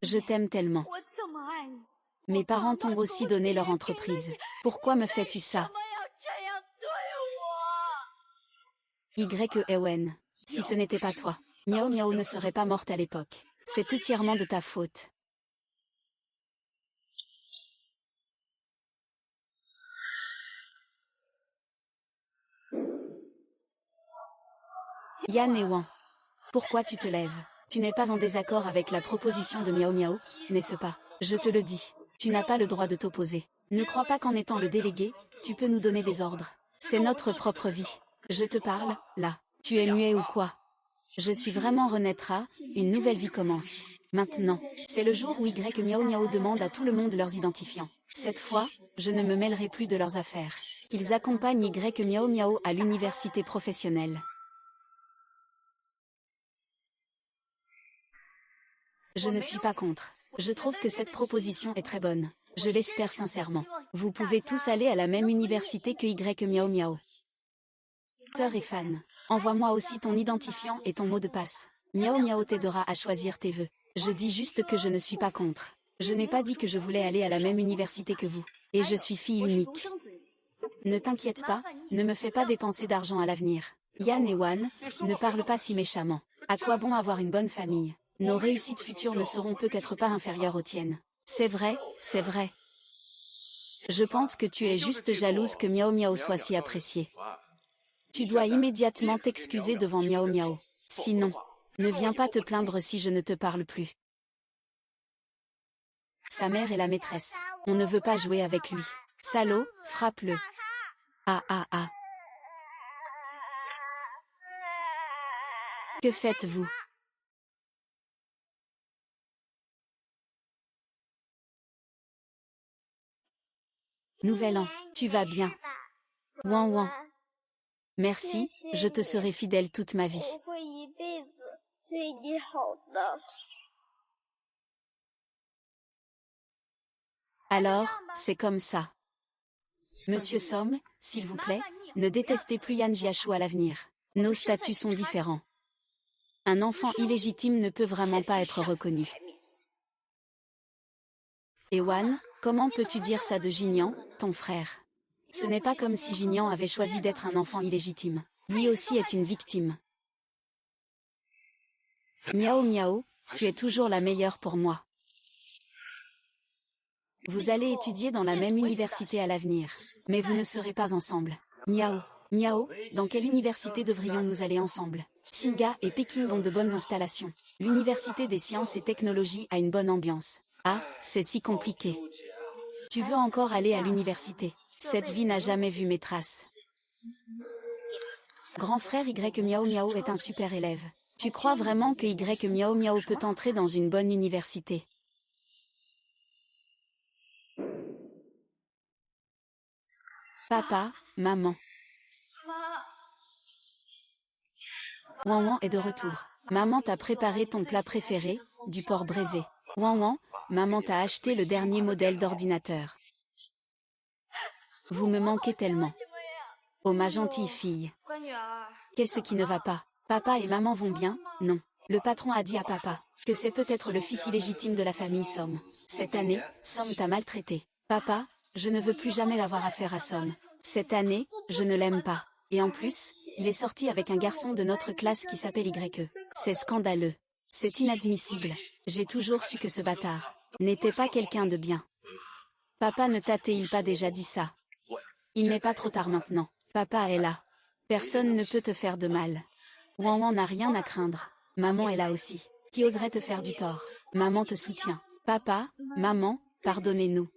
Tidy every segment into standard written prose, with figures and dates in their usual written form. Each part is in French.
Je t'aime tellement. Mes parents t'ont aussi donné leur entreprise. Pourquoi me fais-tu ça? Ewen. Si ce n'était pas toi, Miao Miao ne serait pas morte à l'époque. C'est entièrement de ta faute. Yan et Wan. Pourquoi tu te lèves? Tu n'es pas en désaccord avec la proposition de Miao Miao, n'est-ce pas? Je te le dis. Tu n'as pas le droit de t'opposer. Ne crois pas qu'en étant le délégué, tu peux nous donner des ordres. C'est notre propre vie. Je te parle, là. Tu es muet ou quoi? Je suis vraiment renaîtra, une nouvelle vie commence. Maintenant, c'est le jour où Miao Miao demande à tout le monde leurs identifiants. Cette fois, je ne me mêlerai plus de leurs affaires. Qu'ils accompagnent Miao Miao à l'université professionnelle. Je ne suis pas contre. Je trouve que cette proposition est très bonne. Je l'espère sincèrement. Vous pouvez tous aller à la même université que Miao Miao. Sœur et fan, envoie-moi aussi ton identifiant et ton mot de passe. Miao Miao t'aidera à choisir tes vœux. Je dis juste que je ne suis pas contre. Je n'ai pas dit que je voulais aller à la même université que vous. Et je suis fille unique. Ne t'inquiète pas, ne me fais pas dépenser d'argent à l'avenir. Yan et Wan, ne parle pas si méchamment. À quoi bon avoir une bonne famille? Nos réussites futures ne seront peut-être pas inférieures aux tiennes. C'est vrai, c'est vrai. Je pense que tu es juste jalouse que Miao Miao soit si apprécié. Tu dois immédiatement t'excuser devant Miao Miao. Sinon, ne viens pas te plaindre si je ne te parle plus. Sa mère est la maîtresse. On ne veut pas jouer avec lui. Salaud, frappe-le. Ah ah ah. Que faites-vous? Nouvel an, tu vas bien? Wan Wan. Merci, je te serai fidèle toute ma vie. Alors, c'est comme ça. Monsieur Som, s'il vous plaît, ne détestez plus Yan Jiashu à l'avenir. Nos statuts sont différents. Un enfant illégitime ne peut vraiment pas être reconnu. Ewan, comment peux-tu dire ça de Jinian, ton frère? Ce n'est pas comme si Jinian avait choisi d'être un enfant illégitime. Lui aussi est une victime. Miao Miao, tu es toujours la meilleure pour moi. Vous allez étudier dans la même université à l'avenir, mais vous ne serez pas ensemble. Miao, Miao, dans quelle université devrions-nous aller ensemble? Singa et Pékin ont de bonnes installations. L'université des sciences et technologies a une bonne ambiance. Ah, c'est si compliqué. Tu veux encore aller à l'université? Cette vie n'a jamais vu mes traces. Grand frère Miao Miao est un super élève. Tu crois vraiment que Miao Miao peut entrer dans une bonne université? Papa, maman. Wan Wan est de retour. Maman t'a préparé ton plat préféré, du porc braisé. Wan Wan, maman t'a acheté le dernier modèle d'ordinateur. Vous me manquez tellement. Oh ma gentille fille. Qu'est-ce qui ne va pas? Papa et maman vont bien? Non. Le patron a dit à papa que c'est peut-être le fils illégitime de la famille Som. Cette année, Som t'a maltraité. Papa, je ne veux plus jamais avoir affaire à Som. Cette année, je ne l'aime pas. Et en plus, il est sorti avec un garçon de notre classe qui s'appelle YE. C'est scandaleux. C'est inadmissible. J'ai toujours su que ce bâtard n'était pas quelqu'un de bien. Papa ne t'a-t-il pas déjà dit ça? Il n'est pas trop tard maintenant. Papa est là. Personne ne peut te faire de mal. Wan Wan n'a rien à craindre. Maman est là aussi. Qui oserait te faire du tort? Maman te soutient. Papa, maman, pardonnez-nous.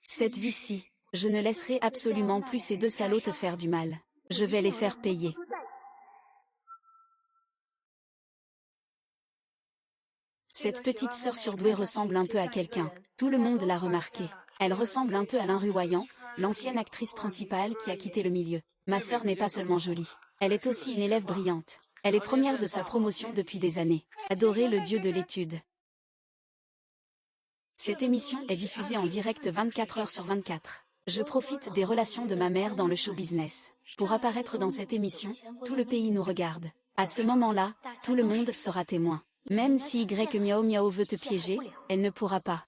Cette vie-ci, je ne laisserai absolument plus ces deux salauds te faire du mal. Je vais les faire payer. Cette petite sœur surdouée ressemble un peu à quelqu'un. Tout le monde l'a remarqué. Elle ressemble un peu à Lin Ruoyan, l'ancienne actrice principale qui a quitté le milieu. Ma sœur n'est pas seulement jolie. Elle est aussi une élève brillante. Elle est première de sa promotion depuis des années. Adorez le dieu de l'étude. Cette émission est diffusée en direct 24 heures sur 24. Je profite des relations de ma mère dans le show business. Pour apparaître dans cette émission, tout le pays nous regarde. À ce moment-là, tout le monde sera témoin. Même si Y Miao Miao veut te piéger, elle ne pourra pas.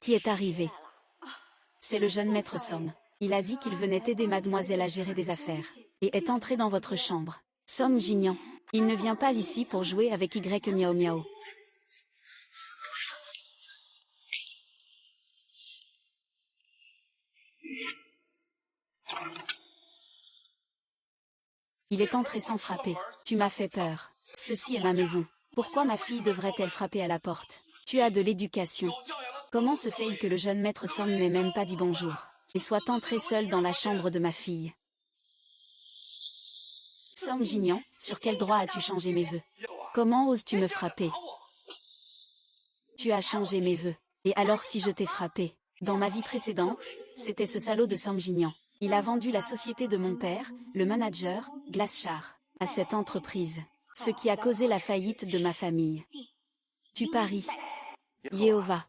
Qui est arrivé? C'est le jeune maître Somme. Il a dit qu'il venait aider mademoiselle à gérer des affaires, et est entré dans votre chambre. Somme Jignan. Il ne vient pas ici pour jouer avec Y Miao Miao. Il est entré sans frapper. Tu m'as fait peur. Ceci est ma maison. Pourquoi ma fille devrait-elle frapper à la porte? Tu as de l'éducation. Comment se fait-il que le jeune maître Somme n'ait même pas dit bonjour, et soit entré seul dans la chambre de ma fille? Somme Jignan, sur quel droit as-tu changé mes vœux? Comment oses-tu me frapper? Tu as changé mes vœux. Et alors si je t'ai frappé? Dans ma vie précédente, c'était ce salaud de Somme Jignan. Il a vendu la société de mon père, le manager, Glaschar, à cette entreprise. Ce qui a causé la faillite de ma famille. Tu paries. Yehovah.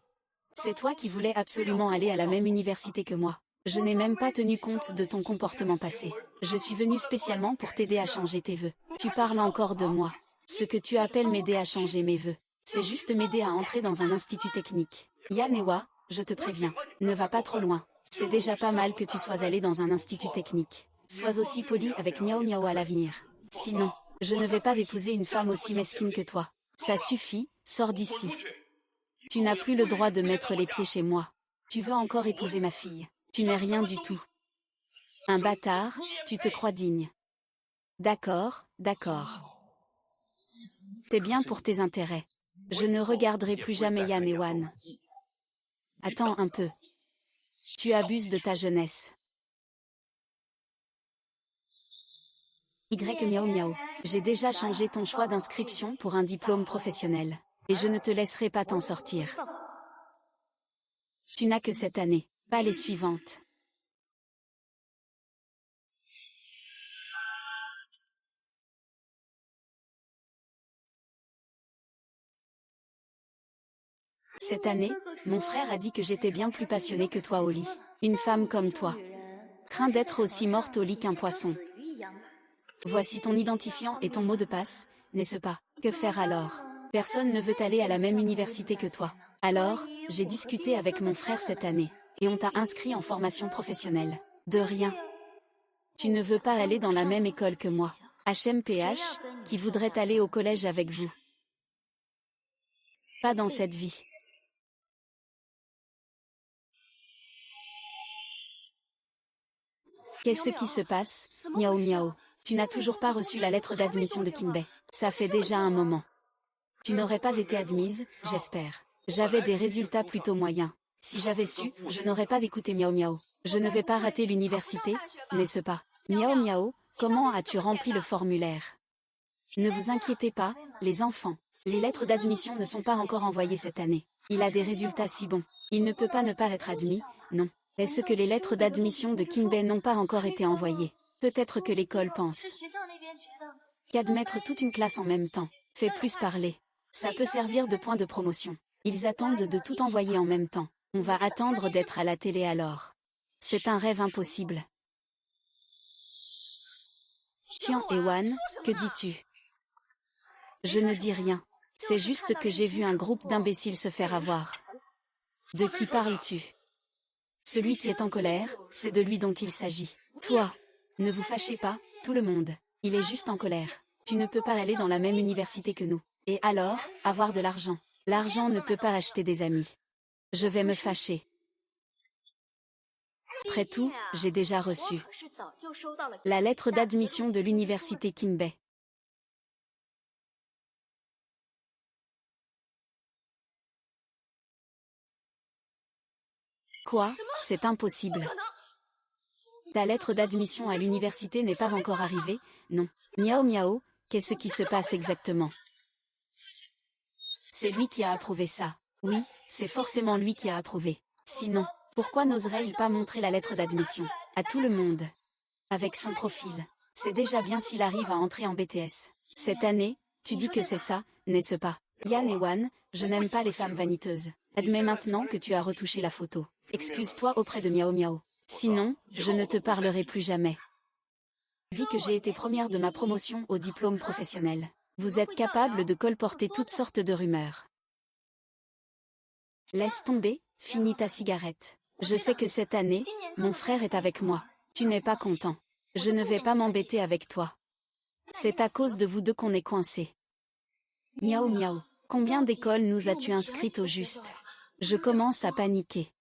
C'est toi qui voulais absolument aller à la même université que moi. Je n'ai même pas tenu compte de ton comportement passé. Je suis venu spécialement pour t'aider à changer tes vœux. Tu parles encore de moi. Ce que tu appelles m'aider à changer mes vœux, c'est juste m'aider à entrer dans un institut technique. Yanewa, je te préviens, ne va pas trop loin. C'est déjà pas mal que tu sois allé dans un institut technique. Sois aussi poli avec Miao Miao à l'avenir. Sinon, je ne vais pas épouser une femme aussi mesquine que toi. Ça suffit, sors d'ici. Tu n'as plus le droit de mettre les pieds chez moi. Tu veux encore épouser ma fille. Tu n'es rien du tout. Un bâtard, tu te crois digne. D'accord, d'accord. C'est bien pour tes intérêts. Je ne regarderai plus jamais Yan et Wan. Attends un peu. Tu abuses de ta jeunesse. Y Miao Miao. J'ai déjà changé ton choix d'inscription pour un diplôme professionnel. Et je ne te laisserai pas t'en sortir. Tu n'as que cette année, pas les suivantes. Cette année, mon frère a dit que j'étais bien plus passionnée que toi au lit. Une femme comme toi craint d'être aussi morte au lit qu'un poisson. Voici ton identifiant et ton mot de passe, n'est-ce pas? Que faire alors? Personne ne veut aller à la même université que toi. Alors, j'ai discuté avec mon frère cette année, et on t'a inscrit en formation professionnelle. De rien. Tu ne veux pas aller dans la même école que moi. HMPH, qui voudrait aller au collège avec vous. Pas dans cette vie. Qu'est-ce qui se passe, Miao Miao? Tu n'as toujours pas reçu la lettre d'admission de Kinbei. Ça fait déjà un moment. Tu n'aurais pas été admise, j'espère. J'avais des résultats plutôt moyens. Si j'avais su, je n'aurais pas écouté Miao Miao. Je ne vais pas rater l'université, n'est-ce pas? Miao Miao, comment as-tu rempli le formulaire? Ne vous inquiétez pas, les enfants. Les lettres d'admission ne sont pas encore envoyées cette année. Il a des résultats si bons. Il ne peut pas ne pas être admis, non. Est-ce que les lettres d'admission de Kinbei n'ont pas encore été envoyées? Peut-être que l'école pense qu'admettre toute une classe en même temps fait plus parler. Ça peut servir de point de promotion. Ils attendent de tout envoyer en même temps. On va attendre d'être à la télé alors. C'est un rêve impossible. Tian et Wan, que dis-tu? Je ne dis rien. C'est juste que j'ai vu un groupe d'imbéciles se faire avoir. De qui parles-tu? Celui qui est en colère, c'est de lui dont il s'agit. Toi, ne vous fâchez pas, tout le monde. Il est juste en colère. Tu ne peux pas aller dans la même université que nous. Et alors, avoir de l'argent. L'argent ne peut pas acheter des amis. Je vais me fâcher. Après tout, j'ai déjà reçu la lettre d'admission de l'université Kinbei. Quoi? C'est impossible. Ta lettre d'admission à l'université n'est pas encore arrivée, non. Miao Miao, qu'est-ce qui se passe exactement? C'est lui qui a approuvé ça. Oui, c'est forcément lui qui a approuvé. Sinon, pourquoi n'oserait-il pas montrer la lettre d'admission à tout le monde? Avec son profil. C'est déjà bien s'il arrive à entrer en BTS. Cette année, Tu dis que c'est ça, n'est-ce pas? Yan et Wan, je n'aime pas les femmes vaniteuses. Admets maintenant que tu as retouché la photo. Excuse-toi auprès de Miao Miao. Sinon, je ne te parlerai plus jamais. Dis que j'ai été première de ma promotion au diplôme professionnel. Vous êtes capable de colporter toutes sortes de rumeurs. Laisse tomber, finis ta cigarette. Je sais que cette année, mon frère est avec moi. Tu n'es pas content. Je ne vais pas m'embêter avec toi. C'est à cause de vous deux qu'on est coincés. Miao Miao, combien d'écoles nous as-tu inscrites au juste? Je commence à paniquer.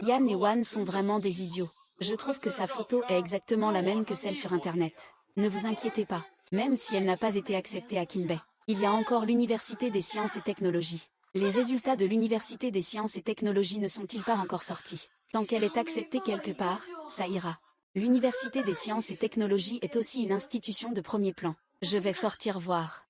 Yan et Wan sont vraiment des idiots. Je trouve que sa photo est exactement la même que celle sur Internet. Ne vous inquiétez pas, même si elle n'a pas été acceptée à Kinbei. Il y a encore l'Université des sciences et technologies. Les résultats de l'Université des sciences et technologies ne sont-ils pas encore sortis? Tant qu'elle est acceptée quelque part, ça ira. L'Université des sciences et technologies est aussi une institution de premier plan. Je vais sortir voir.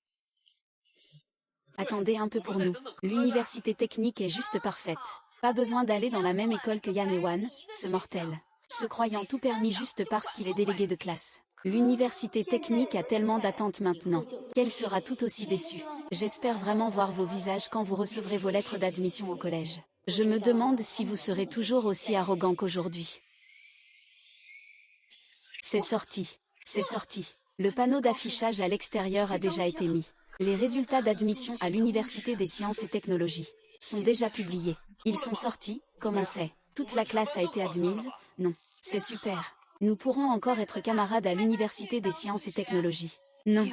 Attendez un peu pour nous. L'université technique est juste parfaite. Pas besoin d'aller dans la même école que Yan et Wan, ce mortel. Se croyant tout permis juste parce qu'il est délégué de classe. L'université technique a tellement d'attentes maintenant, qu'elle sera tout aussi déçue. J'espère vraiment voir vos visages quand vous recevrez vos lettres d'admission au collège. Je me demande si vous serez toujours aussi arrogant qu'aujourd'hui. C'est sorti. C'est sorti. Le panneau d'affichage à l'extérieur a déjà été mis. Les résultats d'admission à l'Université des sciences et technologies sont déjà publiés. Ils sont sortis, comment c'est? Toute la classe a été admise? Non. C'est super. Nous pourrons encore être camarades à l'Université des sciences et technologies. Non.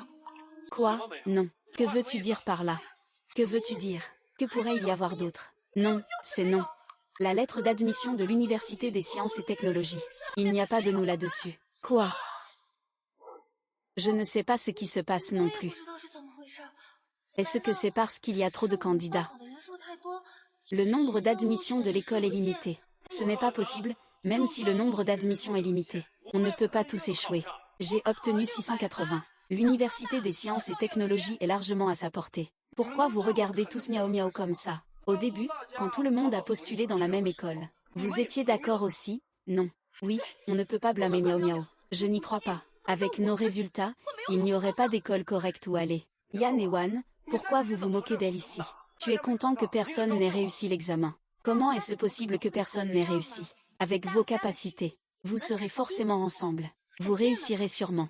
Quoi? Non. Que veux-tu dire par là? Que veux-tu dire? Que pourrait il y avoir d'autre? Non, c'est non. La lettre d'admission de l'Université des sciences et technologies. Il n'y a pas de nous là-dessus. Quoi? Je ne sais pas ce qui se passe non plus. Est-ce que c'est parce qu'il y a trop de candidats? Le nombre d'admissions de l'école est limité. Ce n'est pas possible, même si le nombre d'admissions est limité. On ne peut pas tous échouer. J'ai obtenu 680. L'Université des sciences et technologies est largement à sa portée. Pourquoi vous regardez tous Miao Miao comme ça? Au début, quand tout le monde a postulé dans la même école, vous étiez d'accord aussi? Non. Oui, on ne peut pas blâmer Miao Miao. Je n'y crois pas. Avec nos résultats, il n'y aurait pas d'école correcte où aller. Yan et Wan, pourquoi vous vous moquez d'elle ici? Tu es content que personne n'ait réussi l'examen. Comment est-ce possible que personne n'ait réussi? Avec vos capacités, vous serez forcément ensemble. Vous réussirez sûrement.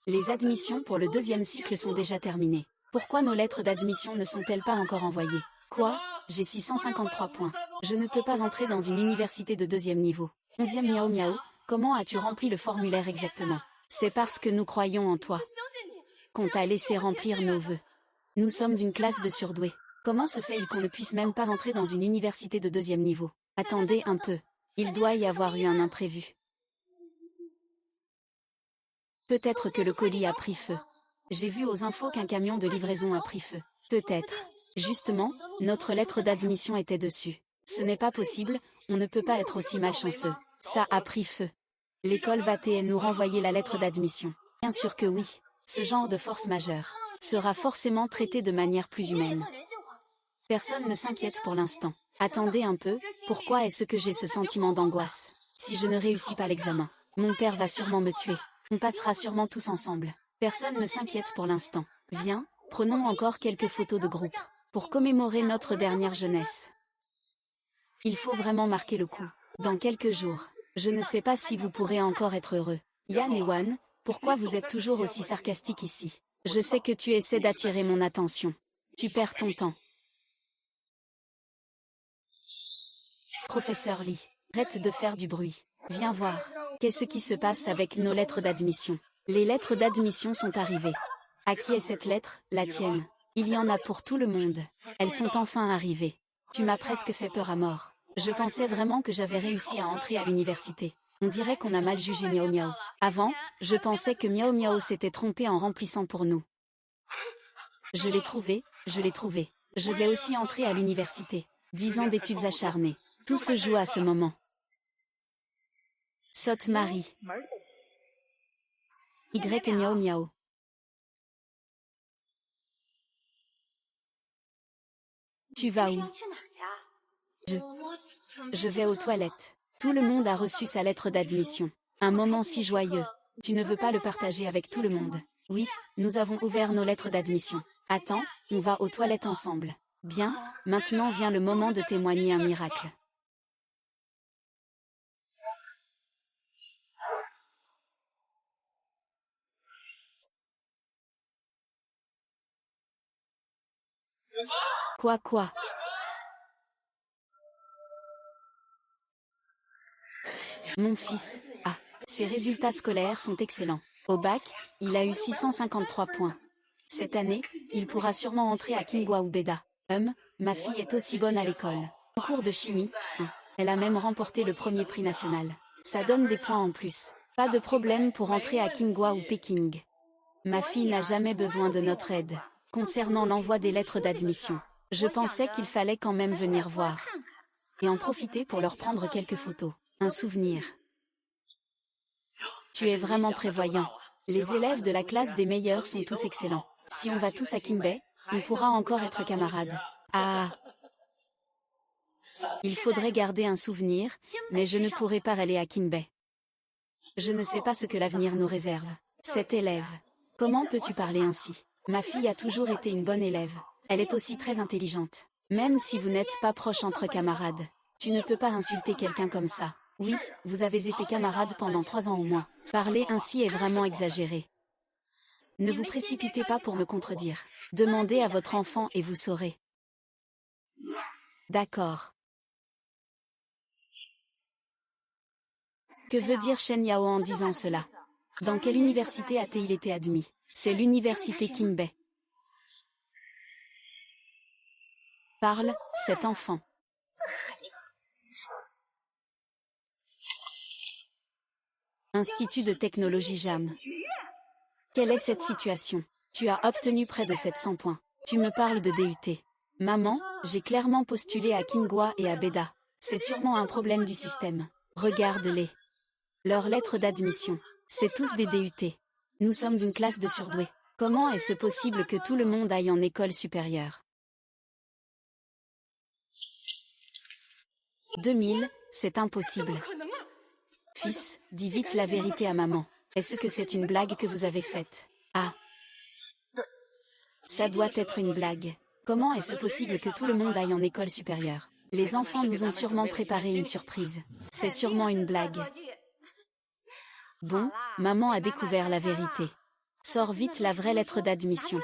Les admissions pour le deuxième cycle sont déjà terminées. Pourquoi nos lettres d'admission ne sont-elles pas encore envoyées? Quoi? J'ai 653 points. Je ne peux pas entrer dans une université de deuxième niveau. 11e Miao Miao, comment as-tu rempli le formulaire exactement? C'est parce que nous croyons en toi qu'on t'a laissé remplir nos vœux. Nous sommes une classe de surdoués. Comment se fait-il qu'on ne puisse même pas entrer dans une université de deuxième niveau? Attendez un peu. Il doit y avoir eu un imprévu. Peut-être que le colis a pris feu. J'ai vu aux infos qu'un camion de livraison a pris feu. Peut-être. Justement, notre lettre d'admission était dessus. Ce n'est pas possible, on ne peut pas être aussi malchanceux. Ça a pris feu. L'école va-t-elle nous renvoyer la lettre d'admission? Bien sûr que oui. Ce genre de force majeure sera forcément traité de manière plus humaine. Personne ne s'inquiète pour l'instant. Attendez un peu, pourquoi est-ce que j'ai ce sentiment d'angoisse? Si je ne réussis pas l'examen, mon père va sûrement me tuer. On passera sûrement tous ensemble. Personne ne s'inquiète pour l'instant. Viens, prenons encore quelques photos de groupe, pour commémorer notre dernière jeunesse. Il faut vraiment marquer le coup. Dans quelques jours, je ne sais pas si vous pourrez encore être heureux. Yan et Wan, pourquoi vous êtes toujours aussi sarcastique ici? Je sais que tu essaies d'attirer mon attention. Tu perds ton temps. Professeur Lee, arrête de faire du bruit. Viens voir. Qu'est-ce qui se passe avec nos lettres d'admission? Les lettres d'admission sont arrivées. À qui est cette lettre? La tienne. Il y en a pour tout le monde. Elles sont enfin arrivées. Tu m'as presque fait peur à mort. Je pensais vraiment que j'avais réussi à entrer à l'université. On dirait qu'on a mal jugé Miao Miao. Avant, je pensais que Miao Miao s'était trompé en remplissant pour nous. Je l'ai trouvé, je l'ai trouvé. Je vais aussi entrer à l'université. 10 ans d'études acharnées. Tout se joue à ce moment. Sotte Marie. Y Miao Miao. Tu vas où? Je... Je vais aux toilettes. Tout le monde a reçu sa lettre d'admission. Un moment si joyeux. Tu ne veux pas le partager avec tout le monde? Oui, nous avons ouvert nos lettres d'admission. Attends, on va aux toilettes ensemble. Bien, maintenant vient le moment de témoigner un miracle. Quoi? Mon fils, ses résultats scolaires sont excellents. Au bac, il a eu 653 points. Cette année, il pourra sûrement entrer à Kingwa ou Beda. Ma fille est aussi bonne à l'école. En cours de chimie, elle a même remporté le premier prix national. Ça donne des points en plus. Pas de problème pour entrer à Kingwa ou Peking. Ma fille n'a jamais besoin de notre aide. Concernant l'envoi des lettres d'admission, je pensais qu'il fallait quand même venir voir. Et en profiter pour leur prendre quelques photos. Un souvenir. Tu es vraiment prévoyant. Les élèves de la classe des meilleurs sont tous excellents. Si on va tous à Kinbei, on pourra encore être camarades. Il faudrait garder un souvenir, mais je ne pourrai pas aller à Kinbei. Je ne sais pas ce que l'avenir nous réserve. Cet élève. Comment peux-tu parler ainsi? Ma fille a toujours été une bonne élève. Elle est aussi très intelligente. Même si vous n'êtes pas proches entre camarades, tu ne peux pas insulter quelqu'un comme ça. Oui, vous avez été camarades pendant 3 ans au moins. Parler ainsi est vraiment exagéré. Ne vous précipitez pas pour me contredire. Demandez à votre enfant et vous saurez. D'accord. Que veut dire Shen Yao en disant cela? Dans quelle université a-t-il été admis? C'est l'université Kinbei. Parle, cet enfant. Institut de technologie JAM. Quelle est cette situation? Tu as obtenu près de 700 points. Tu me parles de DUT. Maman, j'ai clairement postulé à Kingwa et à Beda. C'est sûrement un problème du système. Regarde-les. Leurs lettres d'admission. C'est tous des DUT. Nous sommes une classe de surdoués. Comment est-ce possible que tout le monde aille en école supérieure? 2000, c'est impossible. Fils, dis vite la vérité à maman. Est-ce que c'est une blague que vous avez faite? Ça doit être une blague. Comment est-ce possible que tout le monde aille en école supérieure? Les enfants nous ont sûrement préparé une surprise. C'est sûrement une blague. Bon, maman a découvert la vérité. Sors vite la vraie lettre d'admission.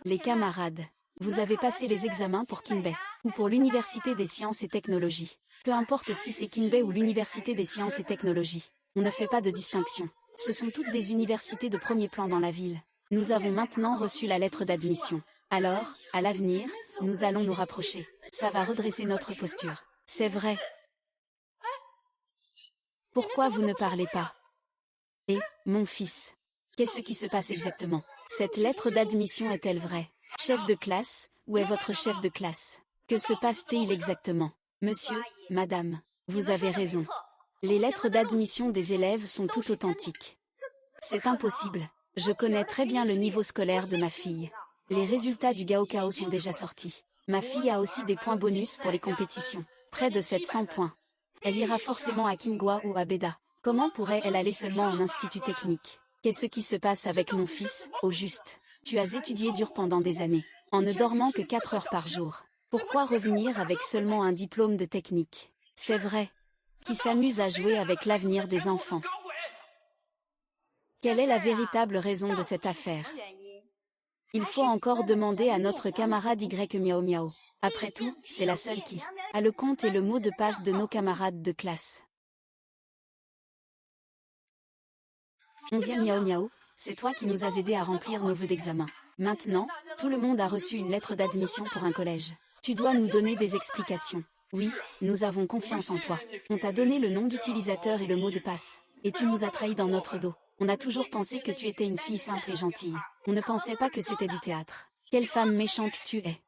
Les camarades, vous avez passé les examens pour Kinbei, ou pour l'Université des sciences et technologies. Peu importe si c'est Kinbei ou l'Université des sciences et technologies. On ne fait pas de distinction. Ce sont toutes des universités de premier plan dans la ville. Nous avons maintenant reçu la lettre d'admission. Alors, à l'avenir, nous allons nous rapprocher. Ça va redresser notre posture. C'est vrai. Pourquoi vous ne parlez pas? Et, mon fils, qu'est-ce qui se passe exactement? Cette lettre d'admission est-elle vraie? Chef de classe, où est votre chef de classe? Que se passe-t-il exactement? Monsieur, madame, vous avez raison. Les lettres d'admission des élèves sont toutes authentiques. C'est impossible. Je connais très bien le niveau scolaire de ma fille. Les résultats du Gaokao sont déjà sortis. Ma fille a aussi des points bonus pour les compétitions. Près de 700 points. Elle ira forcément à Kingwa ou à Beda. Comment pourrait-elle aller seulement en institut technique? Qu'est-ce qui se passe avec mon fils, au juste? Tu as étudié dur pendant des années, en ne dormant que 4 heures par jour. Pourquoi revenir avec seulement un diplôme de technique? C'est vrai. Qui s'amuse à jouer avec l'avenir des enfants. Quelle est la véritable raison de cette affaire? Il faut encore demander à notre camarade Y Miao Miao. Après tout, c'est la seule qui a le compte et le mot de passe de nos camarades de classe. 11e Miao Miao, c'est toi qui nous as aidés à remplir nos vœux d'examen. Maintenant, tout le monde a reçu une lettre d'admission pour un collège. Tu dois nous donner des explications. Oui, nous avons confiance en toi. On t'a donné le nom d'utilisateur et le mot de passe. Et tu nous as trahis dans notre dos. On a toujours pensé que tu étais une fille simple et gentille. On ne pensait pas que c'était du théâtre. Quelle femme méchante tu es.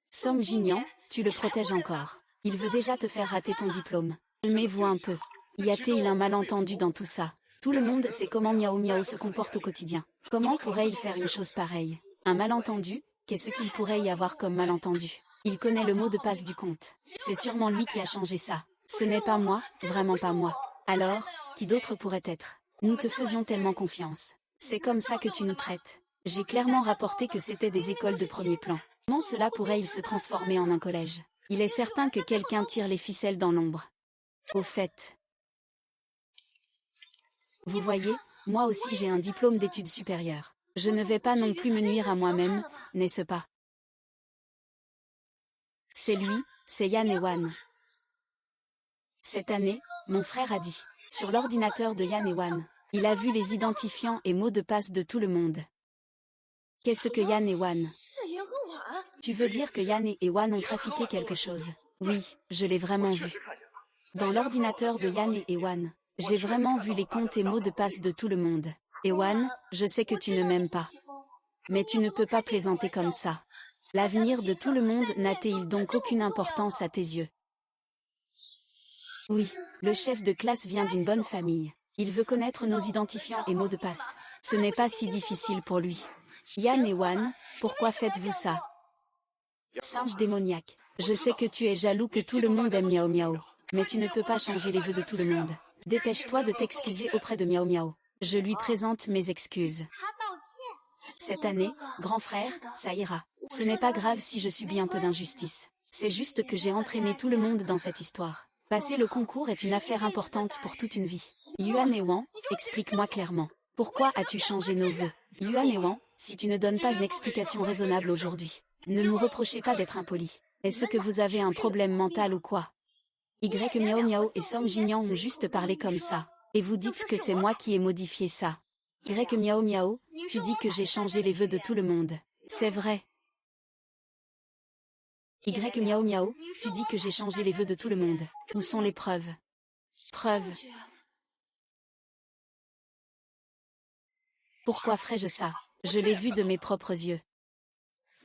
Som Jinian, tu le protèges encore. Il veut déjà te faire rater ton diplôme. Calmez-vous un peu. Y a-t-il un malentendu dans tout ça? Tout le monde sait comment Miao Miao se comporte au quotidien. Comment pourrait-il faire une chose pareille? Un malentendu? Qu'est-ce qu'il pourrait y avoir comme malentendu? Il connaît le mot de passe du compte. C'est sûrement lui qui a changé ça. Ce n'est pas moi, vraiment pas moi. Alors, qui d'autre pourrait être? Nous te faisions tellement confiance. C'est comme ça que tu nous traites. J'ai clairement rapporté que c'était des écoles de premier plan. Comment cela pourrait-il se transformer en un collège? Il est certain que quelqu'un tire les ficelles dans l'ombre. Au fait. Vous voyez, moi aussi j'ai un diplôme d'études supérieures. Je ne vais pas non plus me nuire à moi-même, n'est-ce pas? C'est lui, c'est Yan Ewan. Cette année, mon frère a dit, sur l'ordinateur de Yan Ewan, il a vu les identifiants et mots de passe de tout le monde. Qu'est-ce que Yan Ewan? Tu veux dire que Yan et Ewan ont trafiqué quelque chose? Oui, je l'ai vraiment vu. Dans l'ordinateur de Yan et Ewan, j'ai vraiment vu les comptes et mots de passe de tout le monde. Ewan, je sais que tu ne m'aimes pas. Mais tu ne peux pas plaisanter comme ça. L'avenir de tout le monde n'a-t-il donc aucune importance à tes yeux? Oui, le chef de classe vient d'une bonne famille. Il veut connaître nos identifiants et mots de passe. Ce n'est pas si difficile pour lui. Yan et Ewan, pourquoi faites-vous ça? Singe démoniaque. Je sais que tu es jaloux que tout le monde aime Miao Miao. Mais tu ne peux pas changer les vœux de tout le monde. Dépêche-toi de t'excuser auprès de Miao Miao. Je lui présente mes excuses. Cette année, grand frère, ça ira. Ce n'est pas grave si je subis un peu d'injustice. C'est juste que j'ai entraîné tout le monde dans cette histoire. Passer le concours est une affaire importante pour toute une vie. Yuan et Wang, explique-moi clairement. Pourquoi as-tu changé nos vœux? Yuan et Wang, si tu ne donnes pas une explication raisonnable aujourd'hui, ne nous reprochez pas d'être impolis. Est-ce que vous avez un problème mental ou quoi? Y Miao Miao et Song Jinyan ont juste parlé comme ça. Et vous dites que c'est moi qui ai modifié ça. Y Miao Miao, tu dis que j'ai changé les vœux de tout le monde. C'est vrai. Y Miao Miao, tu dis que j'ai changé les vœux de tout le monde. Où sont les preuves? Preuves. Pourquoi ferais-je ça? Je l'ai vu de mes propres yeux.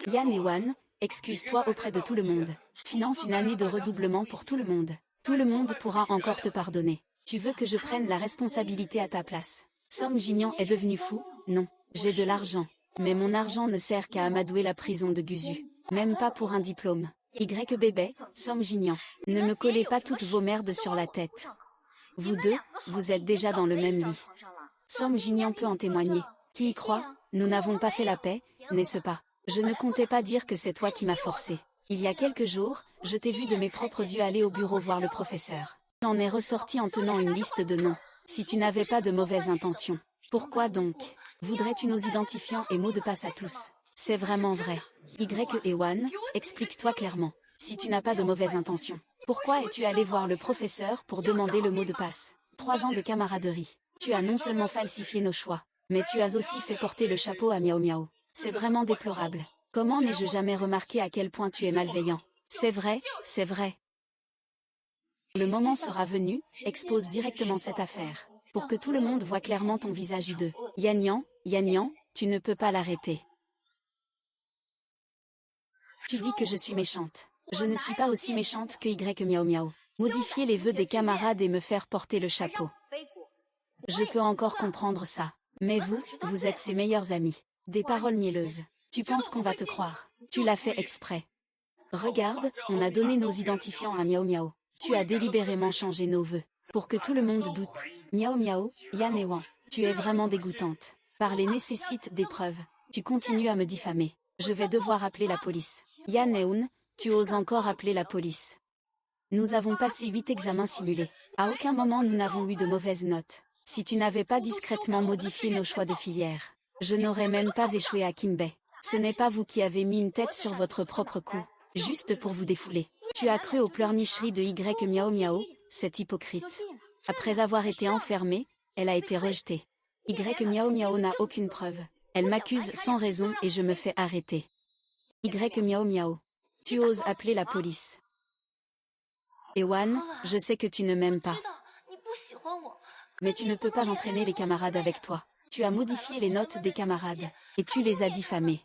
Yan et Wan, excuse-toi auprès de tout le monde. Finance une année de redoublement pour tout le monde. Tout le monde pourra encore te pardonner. Tu veux que je prenne la responsabilité à ta place? Song Jinyan est devenu fou? Non, j'ai de l'argent. Mais mon argent ne sert qu'à amadouer la prison de Guzu. Même pas pour un diplôme. Bébé, Song Jinyan, ne me collez pas toutes vos merdes sur la tête. Vous deux, vous êtes déjà dans le même lit. Song Jinyan peut en témoigner. Qui y croit? Nous n'avons pas fait la paix, n'est-ce pas? Je ne comptais pas dire que c'est toi qui m'as forcé. Il y a quelques jours, je t'ai vu de mes propres yeux aller au bureau voir le professeur. Tu en es ressorti en tenant une liste de noms. Si tu n'avais pas de mauvaises intentions. Pourquoi donc? Voudrais-tu nos identifiants et mots de passe à tous? C'est vraiment vrai. Y et Wan, explique-toi clairement. Si tu n'as pas de mauvaises intentions, pourquoi es-tu allé voir le professeur pour demander le mot de passe? 3 ans de camaraderie. Tu as non seulement falsifié nos choix, mais tu as aussi fait porter le chapeau à Miao Miao. C'est vraiment déplorable. Comment n'ai-je jamais remarqué à quel point tu es malveillant? C'est vrai, c'est vrai. Le moment sera venu, expose directement cette affaire, pour que tout le monde voit clairement ton visage hideux. Yan Yan, tu ne peux pas l'arrêter. Tu dis que je suis méchante. Je ne suis pas aussi méchante que Y Miao Miao. Modifier les vœux des camarades et me faire porter le chapeau. Je peux encore comprendre ça. Mais vous, vous êtes ses meilleurs amis. Des paroles mielleuses. Tu penses qu'on va te croire. Tu l'as fait exprès. Regarde, on a donné nos identifiants à Miao Miao. Tu as délibérément changé nos vœux. Pour que tout le monde doute. Miao Miao, Yan et Wang, tu es vraiment dégoûtante. Parler nécessite des preuves. Tu continues à me diffamer. Je vais devoir appeler la police. Yan et Eun, tu oses encore appeler la police. Nous avons passé 8 examens simulés. À aucun moment nous n'avons eu de mauvaises notes. Si tu n'avais pas discrètement modifié nos choix de filière, je n'aurais même pas échoué à Kinbei. Ce n'est pas vous qui avez mis une tête sur votre propre cou, juste pour vous défouler. Tu as cru aux pleurnicheries de Y Miao Miao, cette hypocrite. Après avoir été enfermée, elle a été rejetée. Y Miao Miao n'a aucune preuve. Elle m'accuse sans raison et je me fais arrêter. Y Miao Miao, tu oses appeler la police. Ewan, je sais que tu ne m'aimes pas. Mais tu ne peux pas entraîner les camarades avec toi. Tu as modifié les notes des camarades, et tu les as diffamés.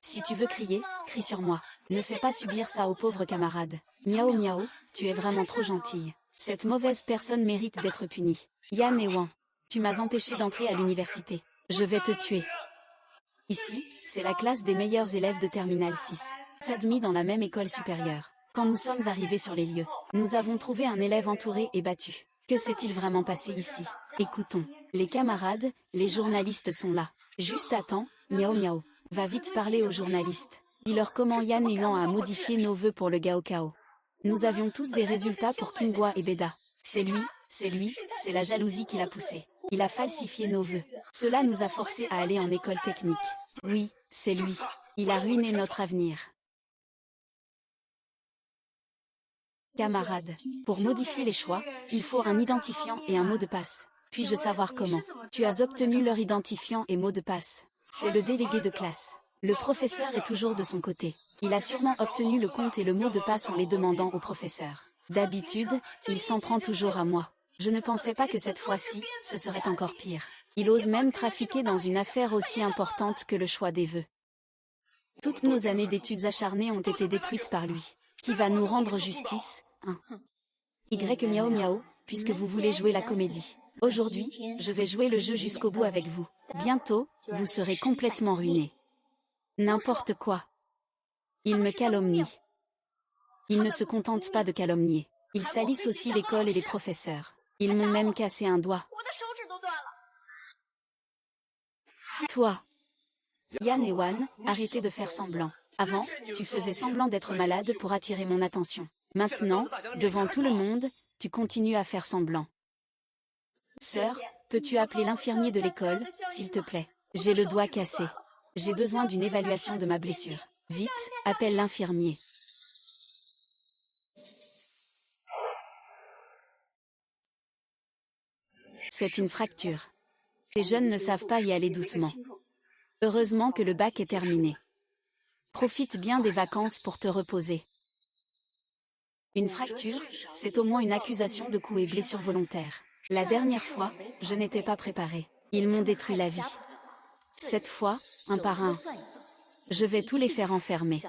Si tu veux crier, crie sur moi. Ne fais pas subir ça aux pauvres camarades. Miao Miao, tu es vraiment trop gentille. Cette mauvaise personne mérite d'être punie. Yan et Wang, tu m'as empêché d'entrer à l'université. Je vais te tuer. Ici, c'est la classe des meilleurs élèves de Terminal 6. Admis dans la même école supérieure. Quand nous sommes arrivés sur les lieux, nous avons trouvé un élève entouré et battu. Que s'est-il vraiment passé ici? Écoutons. Les camarades, les journalistes sont là. Juste attends, miaou miaou. Va vite parler aux journalistes. Dis-leur comment Yan et Wan a modifié nos vœux pour le Gaokao. Nous avions tous des résultats pour Qinghua et Beda. C'est lui, c'est la jalousie qui l'a poussé. Il a falsifié nos vœux. Cela nous a forcés à aller en école technique. Oui, c'est lui. Il a ruiné notre avenir. Camarades, pour modifier les choix, il faut un identifiant et un mot de passe. Puis-je savoir comment? Tu as obtenu leur identifiant et mot de passe. C'est le délégué de classe. Le professeur est toujours de son côté. Il a sûrement obtenu le compte et le mot de passe en les demandant au professeur. D'habitude, il s'en prend toujours à moi. Je ne pensais pas que cette fois-ci, ce serait encore pire. Il ose même trafiquer dans une affaire aussi importante que le choix des vœux. Toutes nos années d'études acharnées ont été détruites par lui. Qui va nous rendre justice, hein? Y miaou miaou, puisque vous voulez jouer la comédie. Aujourd'hui, je vais jouer le jeu jusqu'au bout avec vous. Bientôt, vous serez complètement ruinés. N'importe quoi. Ils me calomnient. Ils ne se contentent pas de calomnier. Ils salissent aussi l'école et les professeurs. Ils m'ont même cassé un doigt. Toi, Yan et Wan, arrêtez de faire semblant. Avant, tu faisais semblant d'être malade pour attirer mon attention. Maintenant, devant tout le monde, tu continues à faire semblant. Sœur, peux-tu appeler l'infirmier de l'école, s'il te plaît? J'ai le doigt cassé. J'ai besoin d'une évaluation de ma blessure. Vite, appelle l'infirmier. C'est une fracture. Les jeunes ne savent pas y aller doucement. Heureusement que le bac est terminé. Profite bien des vacances pour te reposer. Une fracture, c'est au moins une accusation de coup et blessure volontaire. La dernière fois, je n'étais pas préparée. Ils m'ont détruit la vie. Cette fois, un par un. Je vais tous les faire enfermer.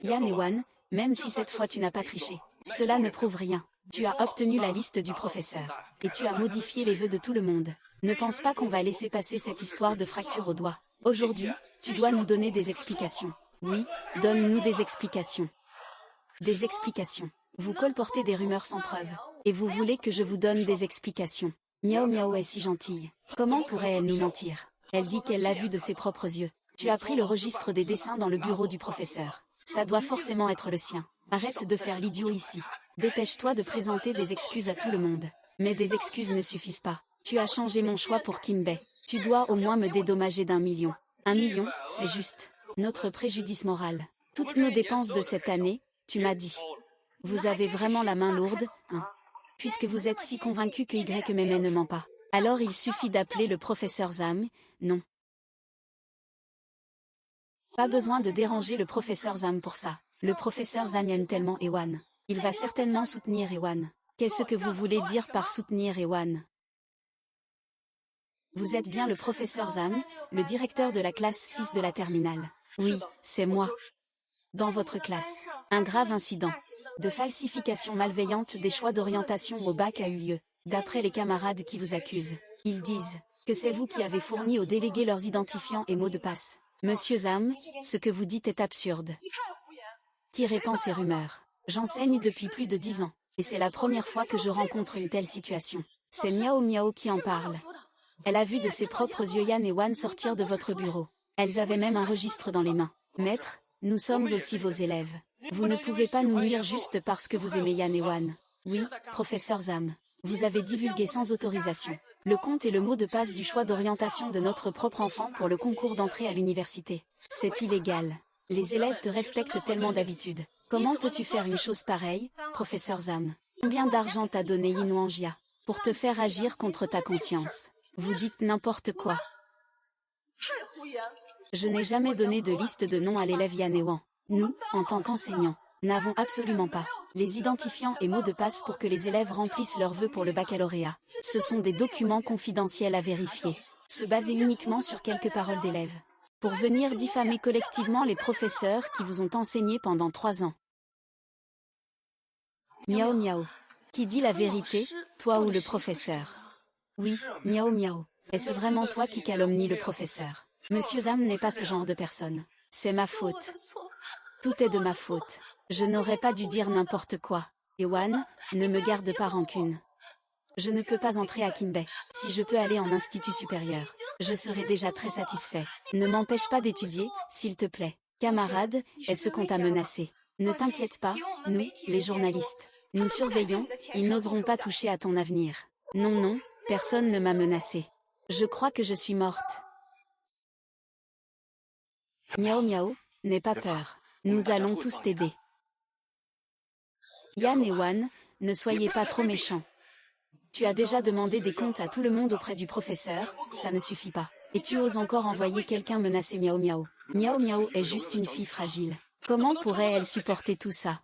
Yan et Wan, même si cette fois tu n'as pas triché, cela ne prouve rien. Tu as obtenu la liste du professeur. Et tu as modifié les vœux de tout le monde. Ne pense pas qu'on va laisser passer cette histoire de fracture au doigt. Aujourd'hui, tu dois nous donner des explications. Oui, donne-nous des explications. Des explications. Vous colportez des rumeurs sans preuve. Et vous voulez que je vous donne des explications. Miaou miaou est si gentille. Comment pourrait-elle nous mentir? Elle dit qu'elle l'a vu de ses propres yeux. Tu as pris le registre des dessins dans le bureau du professeur. Ça doit forcément être le sien. Arrête de faire l'idiot ici. Dépêche-toi de présenter des excuses à tout le monde. Mais des excuses ne suffisent pas. Tu as changé mon choix pour Kinbei. Tu dois au moins me dédommager d'1 million. 1 million, c'est juste. Notre préjudice moral. Toutes nos dépenses de cette année, tu m'as dit. Vous avez vraiment la main lourde, hein? Puisque vous êtes si convaincu que Ymeme ne ment pas. Alors il suffit d'appeler le professeur Zam, non. Pas besoin de déranger le professeur Zam pour ça. Le professeur Zam aime tellement Ewan. Il va certainement soutenir Ewan. Qu'est-ce que vous voulez dire par soutenir Ewan? Vous êtes bien le professeur Zam, le directeur de la classe 6 de la terminale. Oui, c'est moi. Dans votre classe, un grave incident de falsification malveillante des choix d'orientation au bac a eu lieu. D'après les camarades qui vous accusent, ils disent que c'est vous qui avez fourni aux délégués leurs identifiants et mots de passe. Monsieur Zam, ce que vous dites est absurde. Qui répand ces rumeurs? J'enseigne depuis plus de 10 ans, et c'est la première fois que je rencontre une telle situation. C'est Miao Miao qui en parle. Elle a vu de ses propres yeux Yan et Wan sortir de votre bureau. Elles avaient même un registre dans les mains. Maître, nous sommes aussi vos élèves. Vous ne pouvez pas nous nuire juste parce que vous aimez Yan et Wan. Oui, professeur Zam. Vous avez divulgué sans autorisation le compte et le mot de passe du choix d'orientation de notre propre enfant pour le concours d'entrée à l'université. C'est illégal. Les élèves te respectent tellement d'habitude. Comment peux-tu faire une chose pareille, professeur Zam? Combien d'argent t'a donné Yinuanjia pour te faire agir contre ta conscience? Vous dites n'importe quoi. Je n'ai jamais donné de liste de noms à l'élève Yan et Wan. Nous, en tant qu'enseignants, n'avons absolument pas les identifiants et mots de passe pour que les élèves remplissent leurs vœux pour le baccalauréat. Ce sont des documents confidentiels à vérifier, se baser uniquement sur quelques paroles d'élèves, pour venir diffamer collectivement les professeurs qui vous ont enseigné pendant 3 ans. Miao Miao. Qui dit la vérité, toi ou le professeur? Oui, Miao Miao. Est-ce vraiment toi qui calomnie le professeur? Monsieur Zam n'est pas ce genre de personne. C'est ma faute. Tout est de ma faute. Je n'aurais pas dû dire n'importe quoi. Ewan, ne me garde pas rancune. Je ne peux pas entrer à Kinbei. Si je peux aller en institut supérieur, je serai déjà très satisfait. Ne m'empêche pas d'étudier, s'il te plaît. Camarade, est-ce qu'on t'a menacé? Ne t'inquiète pas, nous, les journalistes, nous surveillons, ils n'oseront pas toucher à ton avenir. Non, non, personne ne m'a menacé. Je crois que je suis morte. Miao Miao, n'aie pas peur. Nous allons tous t'aider. Yan et Wan, ne soyez pas trop méchants. Tu as déjà demandé des comptes à tout le monde auprès du professeur, ça ne suffit pas. Et tu oses encore envoyer quelqu'un menacer Miao Miao. Miao Miao est juste une fille fragile. Comment pourrait-elle supporter tout ça?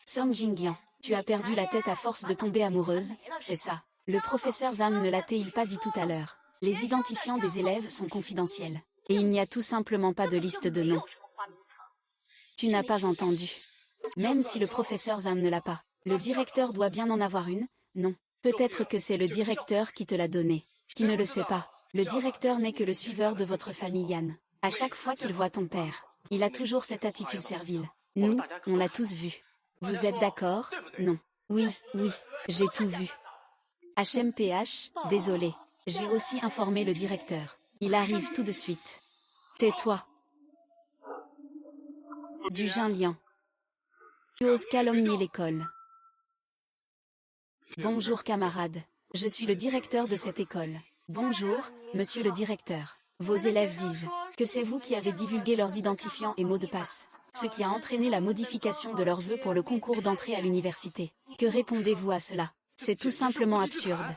Song Jingyan, tu as perdu la tête à force de tomber amoureuse, c'est ça. Le professeur Zhang ne l'a-t-il pas dit tout à l'heure? Les identifiants des élèves sont confidentiels. Et il n'y a tout simplement pas de liste de noms. Tu n'as pas entendu. Même si le professeur Zhang ne l'a pas, le directeur doit bien en avoir une, non. Peut-être que c'est le directeur qui te l'a donné. Qui ne le sait pas. Le directeur n'est que le suiveur de votre famille Yan. À chaque fois qu'il voit ton père, il a toujours cette attitude servile. Nous, on l'a tous vu. Vous êtes d'accord? Non. Oui, oui, j'ai tout vu. HMPH, désolé. J'ai aussi informé le directeur. Il arrive tout de suite. Tais-toi. Du Jinlian. Tu oses calomnier l'école. Bonjour camarade. Je suis le directeur de cette école. Bonjour, monsieur le directeur. Vos élèves disent que c'est vous qui avez divulgué leurs identifiants et mots de passe, ce qui a entraîné la modification de leurs vœux pour le concours d'entrée à l'université. Que répondez-vous à cela? C'est tout simplement absurde.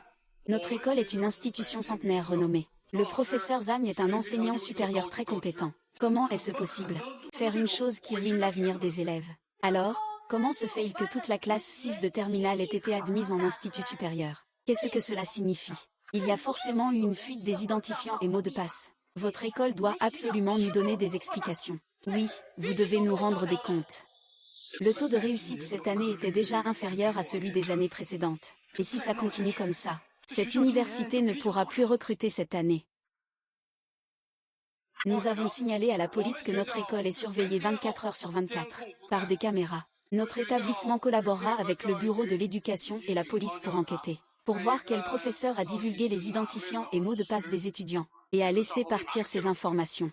Notre école est une institution centenaire renommée. Le professeur Zhang est un enseignant supérieur très compétent. Comment est-ce possible? Faire une chose qui ruine l'avenir des élèves. Alors, comment se fait-il que toute la classe 6 de terminale ait été admise en institut supérieur? Qu'est-ce que cela signifie? Il y a forcément eu une fuite des identifiants et mots de passe. Votre école doit absolument nous donner des explications. Oui, vous devez nous rendre des comptes. Le taux de réussite cette année était déjà inférieur à celui des années précédentes. Et si ça continue comme ça, cette université ne pourra plus recruter cette année. Nous avons signalé à la police que notre école est surveillée 24 heures sur 24, par des caméras. Notre établissement collaborera avec le bureau de l'éducation et la police pour enquêter, pour voir quel professeur a divulgué les identifiants et mots de passe des étudiants, et a laissé partir ces informations.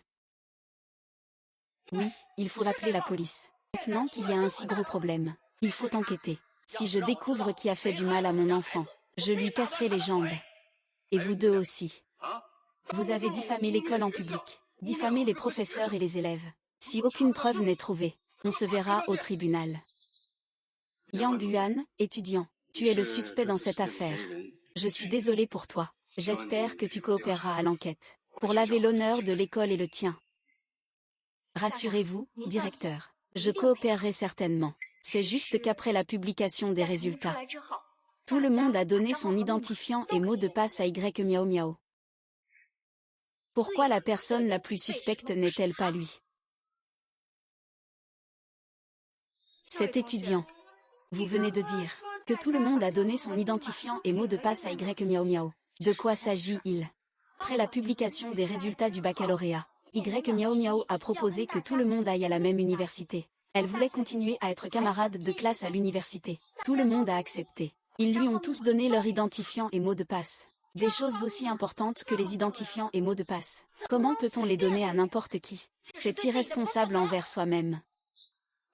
Oui, il faut appeler la police. Maintenant qu'il y a un si gros problème, il faut enquêter. Si je découvre qui a fait du mal à mon enfant, je lui casserai les jambes. Et vous deux aussi. Vous avez diffamé l'école en public, diffamé les professeurs et les élèves. Si aucune preuve n'est trouvée, on se verra au tribunal. Yang Yuan, étudiant, tu es le suspect dans cette affaire. Je suis désolé pour toi. J'espère que tu coopéreras à l'enquête, pour laver l'honneur de l'école et le tien. Rassurez-vous, directeur, je coopérerai certainement. C'est juste qu'après la publication des résultats, tout le monde a donné son identifiant et mot de passe à Y Miao Miao. Pourquoi la personne la plus suspecte n'est-elle pas lui? Cet étudiant. Vous venez de dire que tout le monde a donné son identifiant et mot de passe à Y Miao Miao. De quoi s'agit-il? Après la publication des résultats du baccalauréat, Y Miao Miao a proposé que tout le monde aille à la même université. Elle voulait continuer à être camarade de classe à l'université. Tout le monde a accepté. Ils lui ont tous donné leur identifiant et mot de passe. Des choses aussi importantes que les identifiants et mots de passe. Comment peut-on les donner à n'importe qui? C'est irresponsable envers soi-même.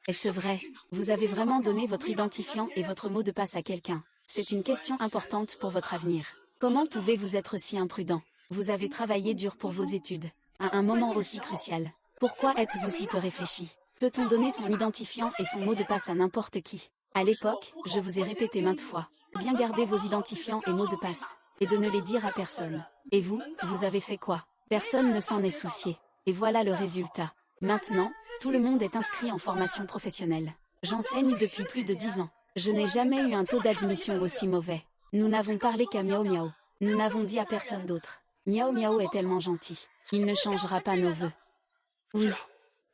Est-ce vrai? Vous avez vraiment donné votre identifiant et votre mot de passe à quelqu'un? C'est une question importante pour votre avenir. Comment pouvez-vous être si imprudent? Vous avez travaillé dur pour vos études, à un moment aussi crucial. Pourquoi êtes-vous si peu réfléchi? Peut-on donner son identifiant et son mot de passe à n'importe qui? À l'époque, je vous ai répété maintes fois, bien garder vos identifiants et mots de passe, et de ne les dire à personne. Et vous, vous avez fait quoi? Personne ne s'en est soucié. Et voilà le résultat. Maintenant, tout le monde est inscrit en formation professionnelle. J'enseigne depuis plus de 10 ans. Je n'ai jamais eu un taux d'admission aussi mauvais. Nous n'avons parlé qu'à Miao Miao. Nous n'avons dit à personne d'autre. Miao Miao est tellement gentil. Il ne changera pas nos vœux. Oui.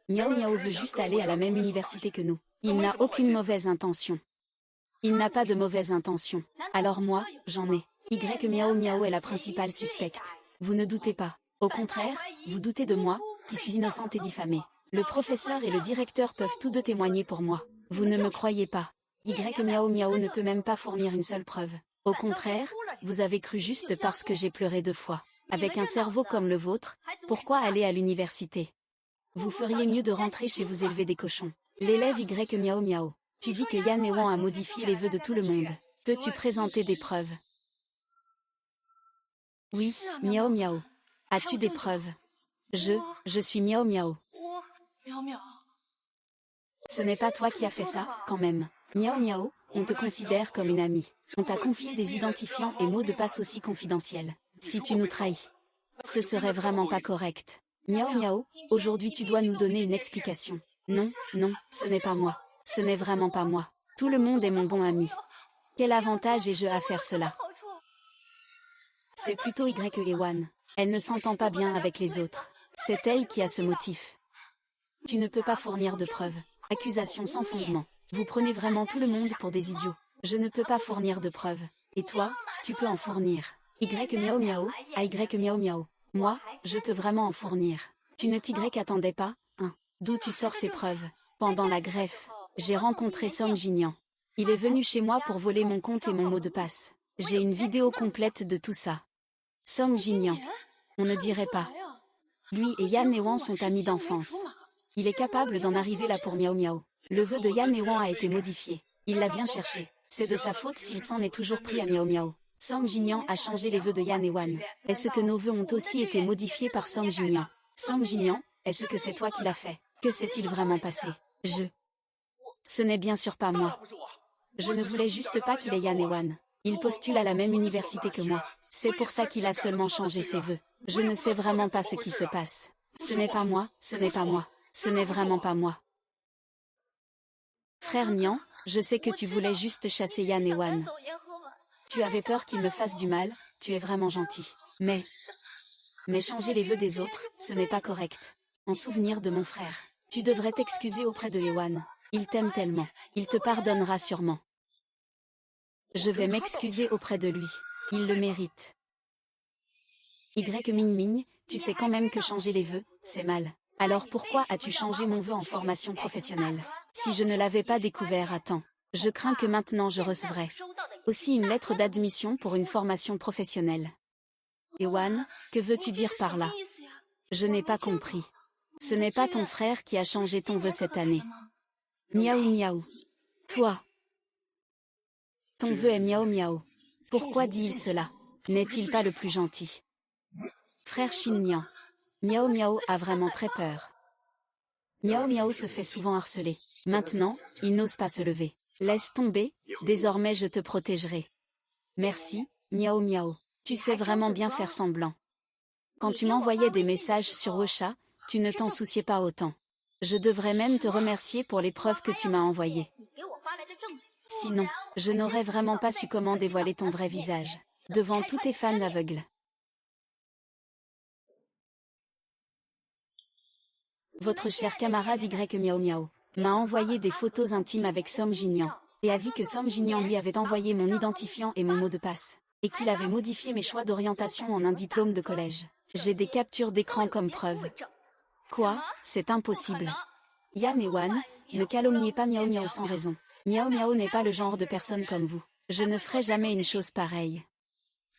Miao Miao veut juste aller à la même université que nous. Il n'a aucune mauvaise intention. Il n'a pas de mauvaise intention. Alors moi, j'en ai. Y Miao Miao est la principale suspecte. Vous ne doutez pas. Au contraire, vous doutez de moi, qui suis innocente et diffamée. Le professeur et le directeur peuvent tous deux témoigner pour moi. Vous ne me croyez pas. Y Miao Miao ne peut même pas fournir une seule preuve. Au contraire, vous avez cru juste parce que j'ai pleuré 2 fois. Avec un cerveau comme le vôtre, pourquoi aller à l'université? Vous feriez mieux de rentrer chez vous élever des cochons. L'élève Y Miao Miao. Tu dis que Yan Ewan a modifié les vœux de tout le monde. Peux-tu présenter des preuves? Oui, Miao Miao. As-tu des preuves? Je suis Miao Miao. Ce n'est pas toi qui as fait ça, quand même. Miao Miao, on te considère comme une amie. On t'a confié des identifiants et mots de passe aussi confidentiels. Si tu nous trahis, ce serait vraiment pas correct. Miao Miao, aujourd'hui tu dois nous donner une explication. Non, non, ce n'est pas moi. Ce n'est vraiment pas moi. Tout le monde est mon bon ami. Quel avantage ai-je à faire cela? C'est plutôt Y Ewan. Elle ne s'entend pas bien avec les autres. C'est elle qui a ce motif. Tu ne peux pas fournir de preuves. Accusation sans fondement. Vous prenez vraiment tout le monde pour des idiots. Je ne peux pas fournir de preuves. Et toi, tu peux en fournir. Y Miao Miao, à Y Miao Miao. Moi, je peux vraiment en fournir. Tu ne t'y attendais pas, hein? D'où tu sors ces preuves? Pendant la greffe, j'ai rencontré Song Jinyan. Il est venu chez moi pour voler mon compte et mon mot de passe. J'ai une vidéo complète de tout ça. Song Jinyan. On ne dirait pas. Lui et Yan Ewan sont amis d'enfance. Il est capable d'en arriver là pour Miao Miao. Le vœu de Yan Ewan a été modifié. Il l'a bien cherché. C'est de sa faute s'il s'en est toujours pris à Miao Miao. Song Jinyan a changé les vœux de Yan Ewan. Est-ce que nos vœux ont aussi été modifiés par Song Jinyan? Song Jinyan, est-ce que c'est toi qui l'as fait? Que s'est-il vraiment passé? Ce n'est bien sûr pas moi. Je ne voulais juste pas qu'il ait Yan Ewan. Il postule à la même université que moi. C'est pour ça qu'il a seulement changé ses vœux. Je ne sais vraiment pas ce qui se passe. Ce n'est pas moi, ce n'est pas moi. Ce n'est vraiment pas moi. Frère Nian, je sais que tu voulais juste chasser Yan Ewan. Tu avais peur qu'il me fasse du mal, tu es vraiment gentil. Mais changer les vœux des autres, ce n'est pas correct. En souvenir de mon frère, tu devrais t'excuser auprès de Ewan. Il t'aime tellement. Il te pardonnera sûrement. Je vais m'excuser auprès de lui. Il le mérite. Y Ming Ming, tu sais quand même que changer les vœux, c'est mal. Alors pourquoi as-tu changé mon vœu en formation professionnelle? Si je ne l'avais pas découvert à temps, je crains que maintenant je recevrai aussi une lettre d'admission pour une formation professionnelle. Ewan, que veux-tu dire par là? Je n'ai pas compris. Ce n'est pas ton frère qui a changé ton vœu cette année. Miaou Miaou. Toi. Ton vœu est Miao Miao. Pourquoi dit-il cela? N'est-il pas le plus gentil? Frère Xinyan. Miao Miao a vraiment très peur. Miao Miao se fait souvent harceler. Maintenant, il n'ose pas se lever. Laisse tomber, désormais je te protégerai. Merci, Miao Miao. Tu sais vraiment bien faire semblant. Quand tu m'envoyais des messages sur WeChat, tu ne t'en souciais pas autant. Je devrais même te remercier pour les preuves que tu m'as envoyées. Sinon, je n'aurais vraiment pas su comment dévoiler ton vrai visage, devant tous tes fans aveugles. Votre cher camarade Y Miao Miao m'a envoyé des photos intimes avec Song Jinyan, et a dit que Song Jinyan lui avait envoyé mon identifiant et mon mot de passe, et qu'il avait modifié mes choix d'orientation en un diplôme de collège. J'ai des captures d'écran comme preuve. Quoi? C'est impossible. Yan Ewan, ne calomniez pas Miao Miao sans raison. Miao Miao n'est pas le genre de personne comme vous. Je ne ferai jamais une chose pareille.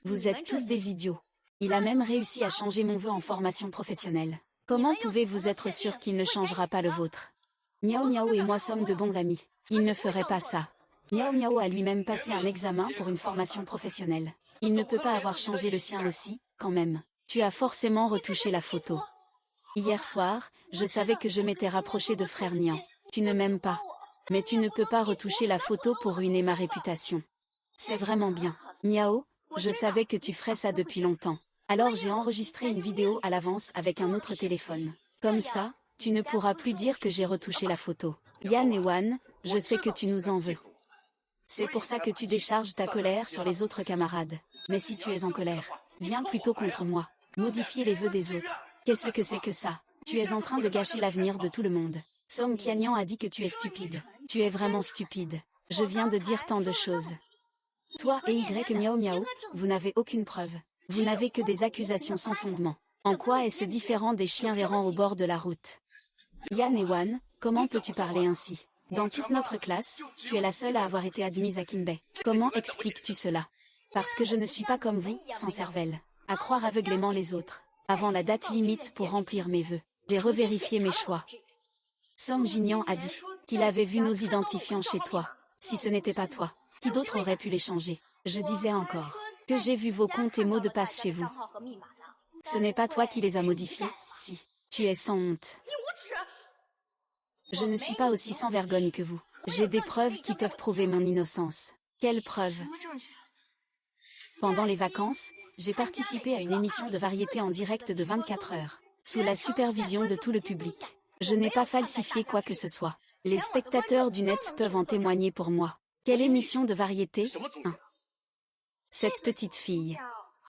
Vous êtes tous des idiots. Il a même réussi à changer mon vœu en formation professionnelle. Comment pouvez-vous être sûr qu'il ne changera pas le vôtre? Miao Miao et moi sommes de bons amis. Il ne ferait pas ça. Miao Miao a lui-même passé un examen pour une formation professionnelle. Il ne peut pas avoir changé le sien aussi, quand même. Tu as forcément retouché la photo. Hier soir, je savais que je m'étais rapproché de frère Nian. Tu ne m'aimes pas. Mais tu ne peux pas retoucher la photo pour ruiner ma réputation. C'est vraiment bien. Miao, je savais que tu ferais ça depuis longtemps. Alors j'ai enregistré une vidéo à l'avance avec un autre téléphone. Comme ça, tu ne pourras plus dire que j'ai retouché la photo. Yan Ewan, je sais que tu nous en veux. C'est pour ça que tu décharges ta colère sur les autres camarades. Mais si tu es en colère, viens plutôt contre moi. Modifier les vœux des autres. Qu'est-ce que c'est que ça? Tu es en train de gâcher l'avenir de tout le monde. Song Qianyan a dit que tu es stupide. Tu es vraiment stupide. Je viens de dire tant de choses. Toi et Y Miao Miao, vous n'avez aucune preuve. Vous n'avez que des accusations sans fondement. En quoi est-ce différent des chiens errants au bord de la route? Yan et Wan, comment peux-tu parler ainsi? Dans toute notre classe, tu es la seule à avoir été admise à Kinbei. Comment expliques-tu cela? Parce que je ne suis pas comme vous, sans cervelle, à croire aveuglément les autres. Avant la date limite pour remplir mes vœux, j'ai revérifié mes choix. Song Jinyan a dit qu'il avait vu nos identifiants chez toi. Si ce n'était pas toi, qui d'autre aurait pu les changer? Je disais encore que j'ai vu vos comptes et mots de passe chez vous. Ce n'est pas toi qui les as modifiés, si. Tu es sans honte. Je ne suis pas aussi sans vergogne que vous. J'ai des preuves qui peuvent prouver mon innocence. Quelles preuves? Pendant les vacances, j'ai participé à une émission de variété en direct de 24 heures, sous la supervision de tout le public. Je n'ai pas falsifié quoi que ce soit. Les spectateurs du net peuvent en témoigner pour moi. Quelle émission de variété? Cette petite fille.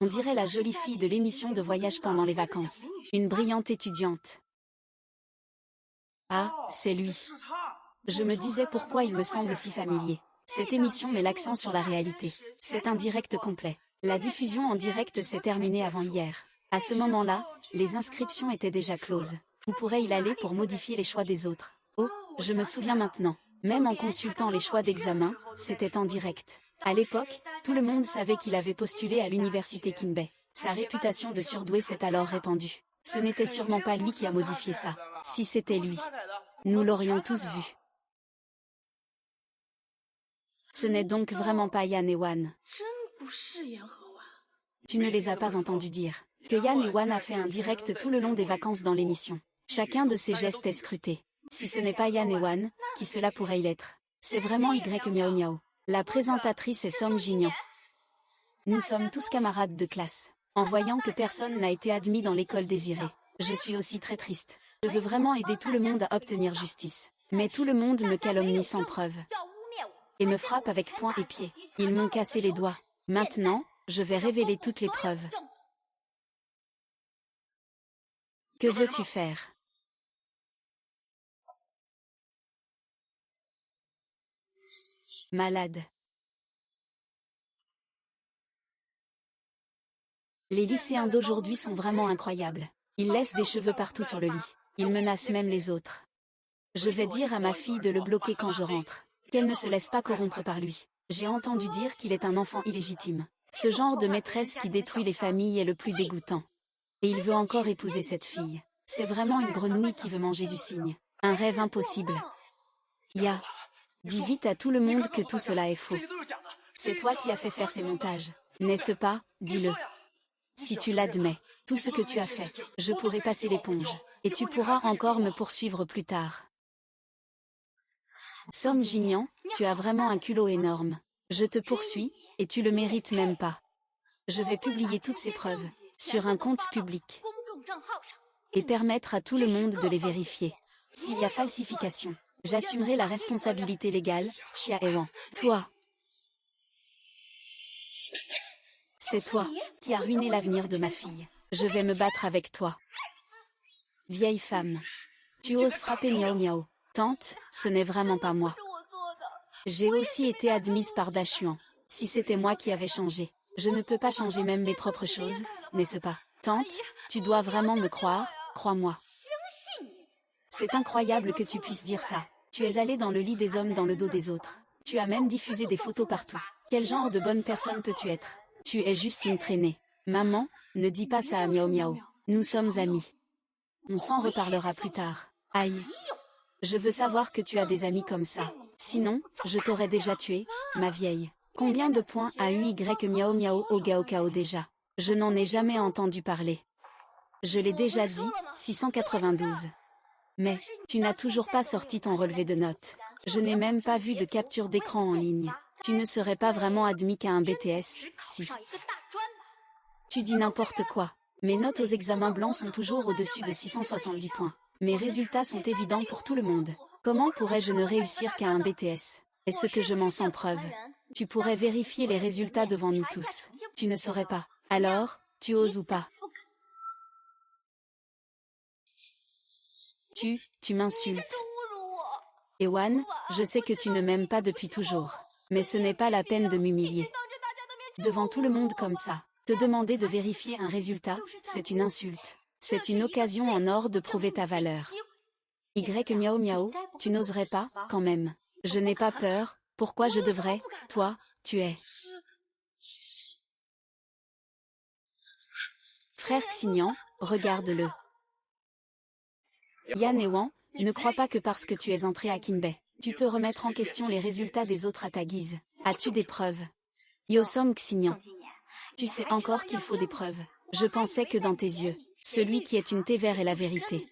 On dirait la jolie fille de l'émission de voyage pendant les vacances. Une brillante étudiante. Ah, c'est lui. Je me disais pourquoi il me semble si familier. Cette émission met l'accent sur la réalité. C'est un direct complet. La diffusion en direct s'est terminée avant hier. À ce moment-là, les inscriptions étaient déjà closes. Où pourrait-il aller pour modifier les choix des autres? Oh, je me souviens maintenant. Même en consultant les choix d'examen, c'était en direct. À l'époque, tout le monde savait qu'il avait postulé à l'université Kinbei. Sa réputation de surdoué s'est alors répandue. Ce n'était sûrement pas lui qui a modifié ça. Si c'était lui, nous l'aurions tous vu. Ce n'est donc vraiment pas Yan et Wan. Tu ne les as pas entendus dire que Yan et Wan a fait un direct tout le long des vacances dans l'émission. Chacun de ses gestes est scruté. Si ce n'est pas Yan et Wan, qui cela pourrait-il être? C'est vraiment Y Miao Miao. La présentatrice est Song Jinyan. Nous sommes tous camarades de classe. En voyant que personne n'a été admis dans l'école désirée, je suis aussi très triste. Je veux vraiment aider tout le monde à obtenir justice. Mais tout le monde me calomnie sans preuve. Et me frappe avec poing et pied. Ils m'ont cassé les doigts. Maintenant, je vais révéler toutes les preuves. Que veux-tu faire? Malade. Les lycéens d'aujourd'hui sont vraiment incroyables. Ils laissent des cheveux partout sur le lit. Ils menacent même les autres. Je vais dire à ma fille de le bloquer quand je rentre. Qu'elle ne se laisse pas corrompre par lui. J'ai entendu dire qu'il est un enfant illégitime. Ce genre de maîtresse qui détruit les familles est le plus dégoûtant. Et il veut encore épouser cette fille. C'est vraiment une grenouille qui veut manger du cygne. Un rêve impossible. Ya. Dis vite à tout le monde que tout cela est faux. C'est toi qui as fait faire ces montages. N'est-ce pas? Dis-le. Si tu l'admets, tout ce que tu as fait, je pourrai passer l'éponge. Et tu pourras encore me poursuivre plus tard. Song Jinyan, tu as vraiment un culot énorme. Je te poursuis, et tu le mérites même pas. Je vais publier toutes ces preuves, sur un compte public. Et permettre à tout le monde de les vérifier. S'il y a falsification, j'assumerai la responsabilité légale, Xia Ewan. Toi. C'est toi, qui as ruiné l'avenir de ma fille. Je vais me battre avec toi. Vieille femme. Tu oses frapper Miao Miao. Tante, ce n'est vraiment pas moi. J'ai aussi été admise par Dachuan. Si c'était moi qui avais changé, je ne peux pas changer même mes propres choses, n'est-ce pas? Tante, tu dois vraiment me croire, crois-moi. C'est incroyable que tu puisses dire ça. Tu es allé dans le lit des hommes dans le dos des autres. Tu as même diffusé des photos partout. Quel genre de bonne personne peux-tu être? Tu es juste une traînée. Maman, ne dis pas ça à Miao Miao. Nous sommes amis. On s'en reparlera plus tard. Aïe. Je veux savoir que tu as des amis comme ça. Sinon, je t'aurais déjà tué, ma vieille. Combien de points a eu Y Miao Miao au Gaokao déjà? Je n'en ai jamais entendu parler. Je l'ai déjà dit, 692. Mais, tu n'as toujours pas sorti ton relevé de notes. Je n'ai même pas vu de capture d'écran en ligne. Tu ne serais pas vraiment admis qu'à un BTS, si. Tu dis n'importe quoi. Mes notes aux examens blancs sont toujours au-dessus de 670 points. Mes résultats sont évidents pour tout le monde. Comment pourrais-je ne réussir qu'à un BTS? Est-ce que je m'en sens preuve? Tu pourrais vérifier les résultats devant nous tous. Tu ne saurais pas. Alors, tu oses ou pas? Tu m'insultes. Ewan, je sais que tu ne m'aimes pas depuis toujours. Mais ce n'est pas la peine de m'humilier. Devant tout le monde comme ça, te demander de vérifier un résultat, c'est une insulte. C'est une occasion en or de prouver ta valeur. Y miaou miaou, tu n'oserais pas, quand même. Je n'ai pas peur, pourquoi je devrais, toi, tu es. Frère Xignan, regarde-le. Yan et Wan, ne crois pas que parce que tu es entré à Kinbei, tu peux remettre en question les résultats des autres à ta guise. As-tu des preuves? Yosom Xignan. Tu sais encore qu'il faut des preuves. Je pensais que dans tes yeux, celui qui est une thé vert est la vérité.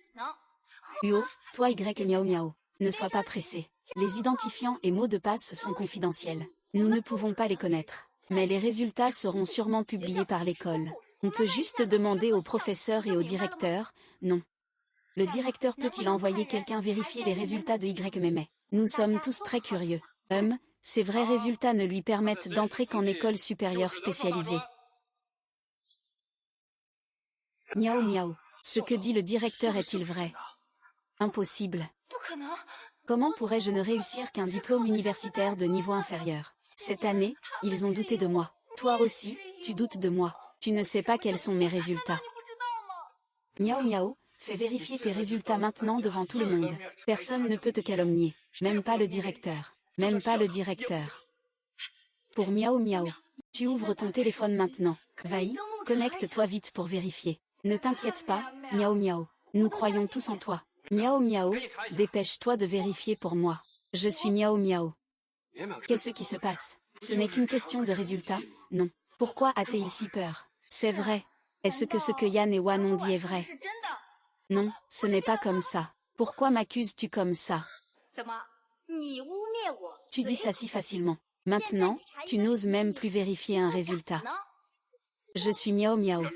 Huo, toi Y miaou miaou, ne sois pas pressé. Les identifiants et mots de passe sont confidentiels. Nous ne pouvons pas les connaître. Mais les résultats seront sûrement publiés par l'école. On peut juste demander au professeur et au directeur, non. Le directeur peut-il envoyer quelqu'un vérifier les résultats de Y Mémé? Nous sommes tous très curieux. Ces vrais résultats ne lui permettent d'entrer qu'en école supérieure spécialisée. Miaou miaou. Ce que dit le directeur est-il vrai? Impossible. Comment pourrais-je ne réussir qu'un diplôme universitaire de niveau inférieur? Cette année, ils ont douté de moi. Toi aussi, tu doutes de moi. Tu ne sais pas quels sont mes résultats. Miaou miaou, fais vérifier tes résultats maintenant devant tout le monde. Personne ne peut te calomnier. Même pas le directeur. Même pas le directeur. Pour miaou miaou, tu ouvres ton téléphone maintenant. Vai, connecte-toi vite pour vérifier. Ne t'inquiète pas, miaou miaou. Nous croyons tous en toi. Miaou miaou, dépêche-toi de vérifier pour moi. Je suis miaou miaou. Qu'est-ce qui se passe? Ce n'est qu'une question de résultat, non. Pourquoi a-t-il si peur? C'est vrai. Est-ce que Yan et Wan ont dit est vrai? Non, ce n'est pas comme ça. Pourquoi m'accuses-tu comme ça? Tu dis ça si facilement. Maintenant, tu n'oses même plus vérifier un résultat. Je suis miaou miaou.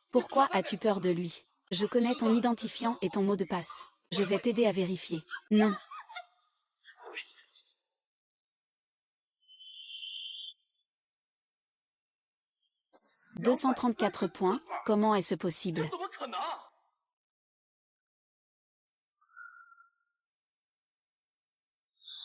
Pourquoi as-tu peur de lui? Je connais ton identifiant et ton mot de passe. Je vais t'aider à vérifier. Non. « 234 points, comment est-ce possible?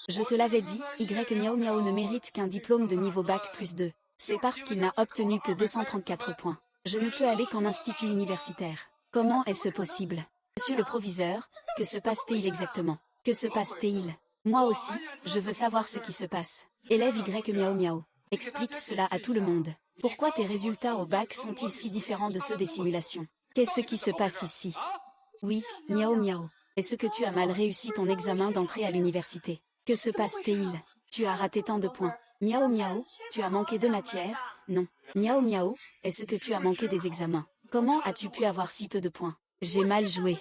Je te l'avais dit, Y miaou miaou ne mérite qu'un diplôme de niveau bac plus 2. C'est parce qu'il n'a obtenu que 234 points. Je ne peux aller qu'en institut universitaire. Comment est-ce possible? Monsieur le proviseur, que se passe-t-il exactement? Que se passe-t-il? Moi aussi, je veux savoir ce qui se passe. Élève Y miaou miaou, explique cela à tout le monde. Pourquoi tes résultats au bac sont-ils si différents de ceux des simulations? Qu'est-ce qui se passe ici? Oui, miaou miaou. Est-ce que tu as mal réussi ton examen d'entrée à l'université? Que se passe-t-il? Tu as raté tant de points. Miaou miaou, tu as manqué de matière? Non. Miaou miaou, est-ce que tu as manqué des examens? Comment as-tu pu avoir si peu de points? J'ai mal joué.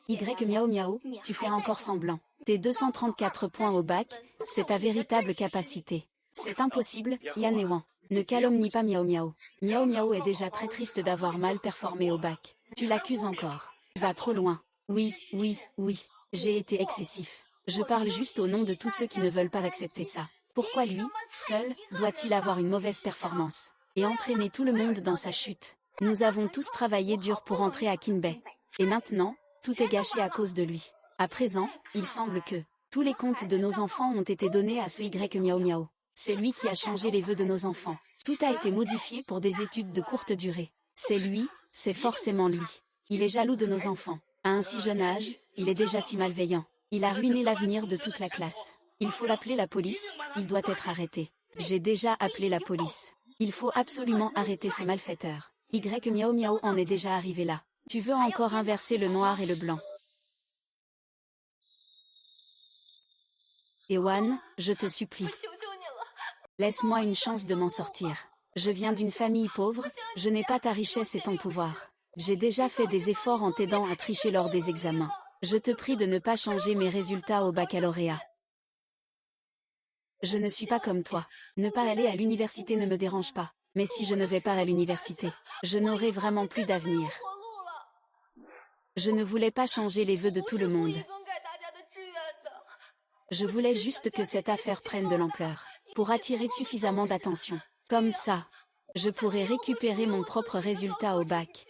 Y miaou miaou, tu fais encore semblant. Tes 234 points au bac, c'est ta véritable capacité. C'est impossible, Yan et Wan. Ne calomnie pas miaou miaou. Miaou miaou est déjà très triste d'avoir mal performé au bac. Tu l'accuses encore. Tu vas trop loin. Oui, oui, oui. J'ai été excessif. Je parle juste au nom de tous ceux qui ne veulent pas accepter ça. Pourquoi lui, seul, doit-il avoir une mauvaise performance et entraîner tout le monde dans sa chute? Nous avons tous travaillé dur pour entrer à Kinbei. Et maintenant, tout est gâché à cause de lui. À présent, il semble que tous les comptes de nos enfants ont été donnés à ce Y miaou miaou. C'est lui qui a changé les vœux de nos enfants. Tout a été modifié pour des études de courte durée. C'est lui, c'est forcément lui. Il est jaloux de nos enfants. À un si jeune âge, il est déjà si malveillant. Il a ruiné l'avenir de toute la classe. Il faut appeler la police, il doit être arrêté. J'ai déjà appelé la police. Il faut absolument arrêter ce malfaiteur. Y miaou miaou en est déjà arrivé là. Tu veux encore inverser le noir et le blanc. Ewan, je te supplie. Laisse-moi une chance de m'en sortir. Je viens d'une famille pauvre, je n'ai pas ta richesse et ton pouvoir. J'ai déjà fait des efforts en t'aidant à tricher lors des examens. Je te prie de ne pas changer mes résultats au baccalauréat. Je ne suis pas comme toi. Ne pas aller à l'université ne me dérange pas. Mais si je ne vais pas à l'université, je n'aurai vraiment plus d'avenir. Je ne voulais pas changer les vœux de tout le monde. Je voulais juste que cette affaire prenne de l'ampleur, pour attirer suffisamment d'attention. Comme ça, je pourrais récupérer mon propre résultat au bac.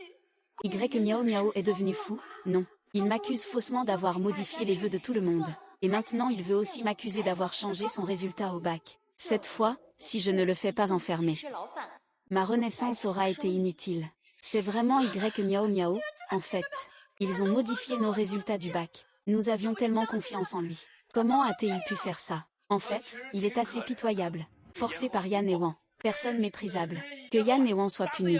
Y miaou miaou est devenu fou? Non. Il m'accuse faussement d'avoir modifié les vœux de tout le monde. Et maintenant il veut aussi m'accuser d'avoir changé son résultat au bac. Cette fois, si je ne le fais pas enfermer, ma renaissance aura été inutile. C'est vraiment Y miaou miaou? En fait, ils ont modifié nos résultats du bac. Nous avions tellement confiance en lui. Comment a-t-il pu faire ça? En fait, il est assez pitoyable. Forcé par Yan et Wan. Personne méprisable. Que Yan et Wan soient punis.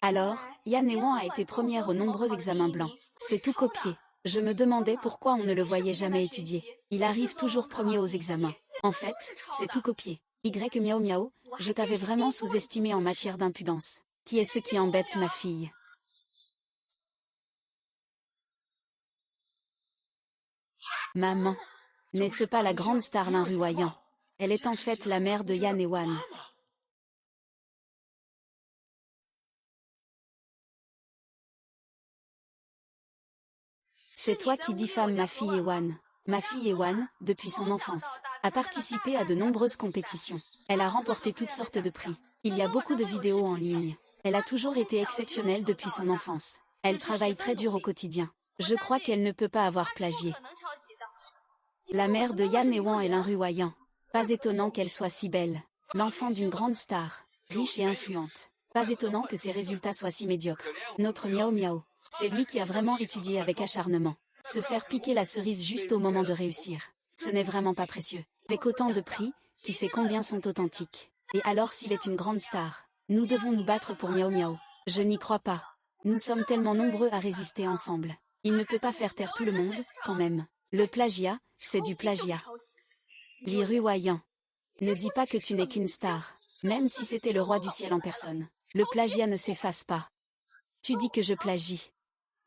Alors, Yan et Wan a été première aux nombreux examens blancs. C'est tout copié. Je me demandais pourquoi on ne le voyait jamais étudier. Il arrive toujours premier aux examens. En fait, c'est tout copié. Y Miao Miao, je t'avais vraiment sous-estimé en matière d'impudence. Qui est ce qui embête ma fille? Maman. N'est-ce pas la grande star Lin Ruoyan? Elle est en fait la mère de Yan et Wan. C'est toi qui diffames ma fille Ewan. Ma fille Ewan, depuis son enfance, a participé à de nombreuses compétitions. Elle a remporté toutes sortes de prix. Il y a beaucoup de vidéos en ligne. Elle a toujours été exceptionnelle depuis son enfance. Elle travaille très dur au quotidien. Je crois qu'elle ne peut pas avoir plagié. La mère de Yan et Wan est Lin Ruoyan. Pas étonnant qu'elle soit si belle. L'enfant d'une grande star, riche et influente. Pas étonnant que ses résultats soient si médiocres. Notre Miao Miao. C'est lui qui a vraiment étudié avec acharnement. Se faire piquer la cerise juste au moment de réussir. Ce n'est vraiment pas précieux. Avec autant de prix, qui sait combien sont authentiques. Et alors s'il est une grande star, nous devons nous battre pour Miao Miao. Je n'y crois pas. Nous sommes tellement nombreux à résister ensemble. Il ne peut pas faire taire tout le monde, quand même. Le plagiat, c'est du plagiat. Li Ruoyan. Ne dis pas que tu n'es qu'une star. Même si c'était le roi du ciel en personne. Le plagiat ne s'efface pas. Tu dis que je plagie.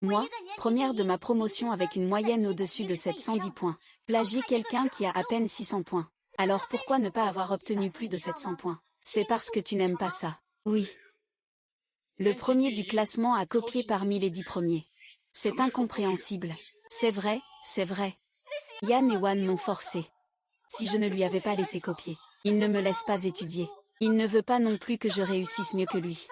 Moi, première de ma promotion avec une moyenne au-dessus de 710 points. Plagier quelqu'un qui a à peine 600 points. Alors pourquoi ne pas avoir obtenu plus de 700 points? C'est parce que tu n'aimes pas ça. Oui. Le premier du classement a copié parmi les 10 premiers. C'est incompréhensible. C'est vrai, c'est vrai. Yan et Wan m'ont forcé. Si je ne lui avais pas laissé copier, il ne me laisse pas étudier. Il ne veut pas non plus que je réussisse mieux que lui.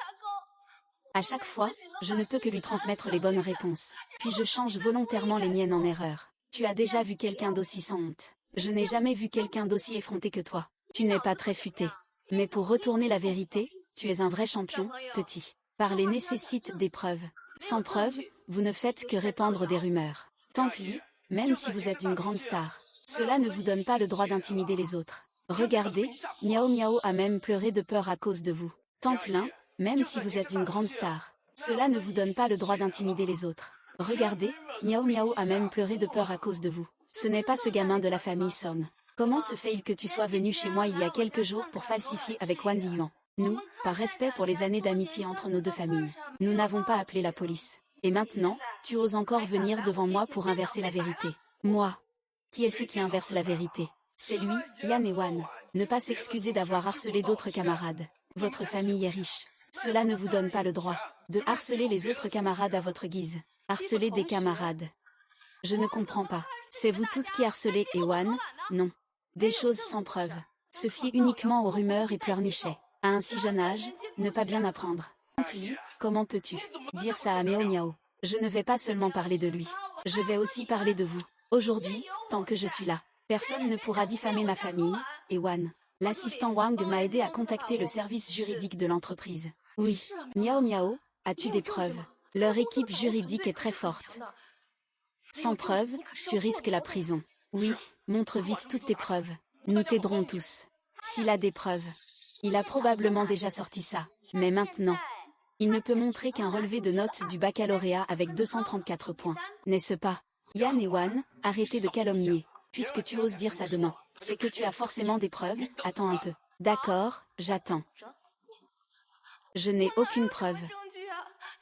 À chaque fois, je ne peux que lui transmettre les bonnes réponses. Puis je change volontairement les miennes en erreur. Tu as déjà vu quelqu'un d'aussi sans honte. Je n'ai jamais vu quelqu'un d'aussi effronté que toi. Tu n'es pas très futé. Mais pour retourner la vérité, tu es un vrai champion, petit. Parler nécessite des preuves. Sans preuves, vous ne faites que répandre des rumeurs. Tante Li, même si vous êtes une grande star, cela ne vous donne pas le droit d'intimider les autres. Regardez, Miao Miao a même pleuré de peur à cause de vous. Tante Lin, même si vous êtes une grande star, cela ne vous donne pas le droit d'intimider les autres. Regardez, Miao Miao a même pleuré de peur à cause de vous. Ce n'est pas ce gamin de la famille Somme. Comment se fait-il que tu sois venu chez moi il y a quelques jours pour falsifier avec Wan Ziyuan? Nous, par respect pour les années d'amitié entre nos deux familles, nous n'avons pas appelé la police. Et maintenant, tu oses encore venir devant moi pour inverser la vérité. Moi. Qui est ce qui inverse la vérité? C'est lui, Yan et Wan. Ne pas s'excuser d'avoir harcelé d'autres camarades. Votre famille est riche. Cela ne vous donne pas le droit de harceler les autres camarades à votre guise. Harceler des camarades. Je ne comprends pas. C'est vous tous qui harcelez Ewan? Non. Des choses sans preuve. Se fier uniquement aux rumeurs et pleurnicher. À un si jeune âge, ne pas bien apprendre. Tante Li, comment peux-tu dire ça à Miao Miao? Je ne vais pas seulement parler de lui. Je vais aussi parler de vous. Aujourd'hui, tant que je suis là, personne ne pourra diffamer ma famille. Ewan. L'assistant Wang m'a aidé à contacter le service juridique de l'entreprise. Oui. Miao Miao, as-tu des preuves? Leur équipe juridique est très forte. Sans preuve, tu risques la prison. Oui, montre vite toutes tes preuves. Nous t'aiderons tous. S'il a des preuves. Il a probablement déjà sorti ça. Mais maintenant, il ne peut montrer qu'un relevé de notes du baccalauréat avec 234 points. N'est-ce pas? Yan et Wan, arrêtez de calomnier. Puisque tu oses dire ça demain, c'est que tu as forcément des preuves. Attends un peu. D'accord, j'attends. Je n'ai aucune preuve.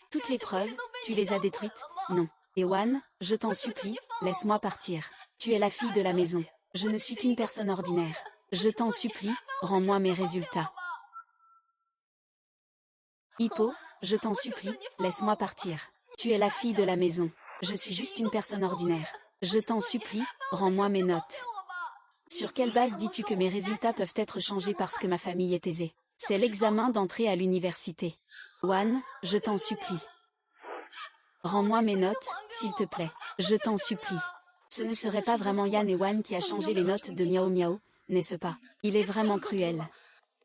Toutes les preuves, tu les as détruites? Non. Ewan, je t'en supplie, laisse-moi partir. Tu es la fille de la maison. Je ne suis qu'une personne ordinaire. Je t'en supplie, rends-moi mes résultats. Hippo, je t'en supplie, laisse-moi partir. Tu es la fille de la maison. Je suis juste une personne ordinaire. Je t'en supplie, rends-moi mes notes. Sur quelle base dis-tu que mes résultats peuvent être changés parce que ma famille est aisée? C'est l'examen d'entrée à l'université. Wan, je t'en supplie. Rends-moi mes notes, s'il te plaît. Je t'en supplie. Ce ne serait pas vraiment Yan et Wan qui a changé les notes de Miao Miao, n'est-ce pas? Il est vraiment cruel.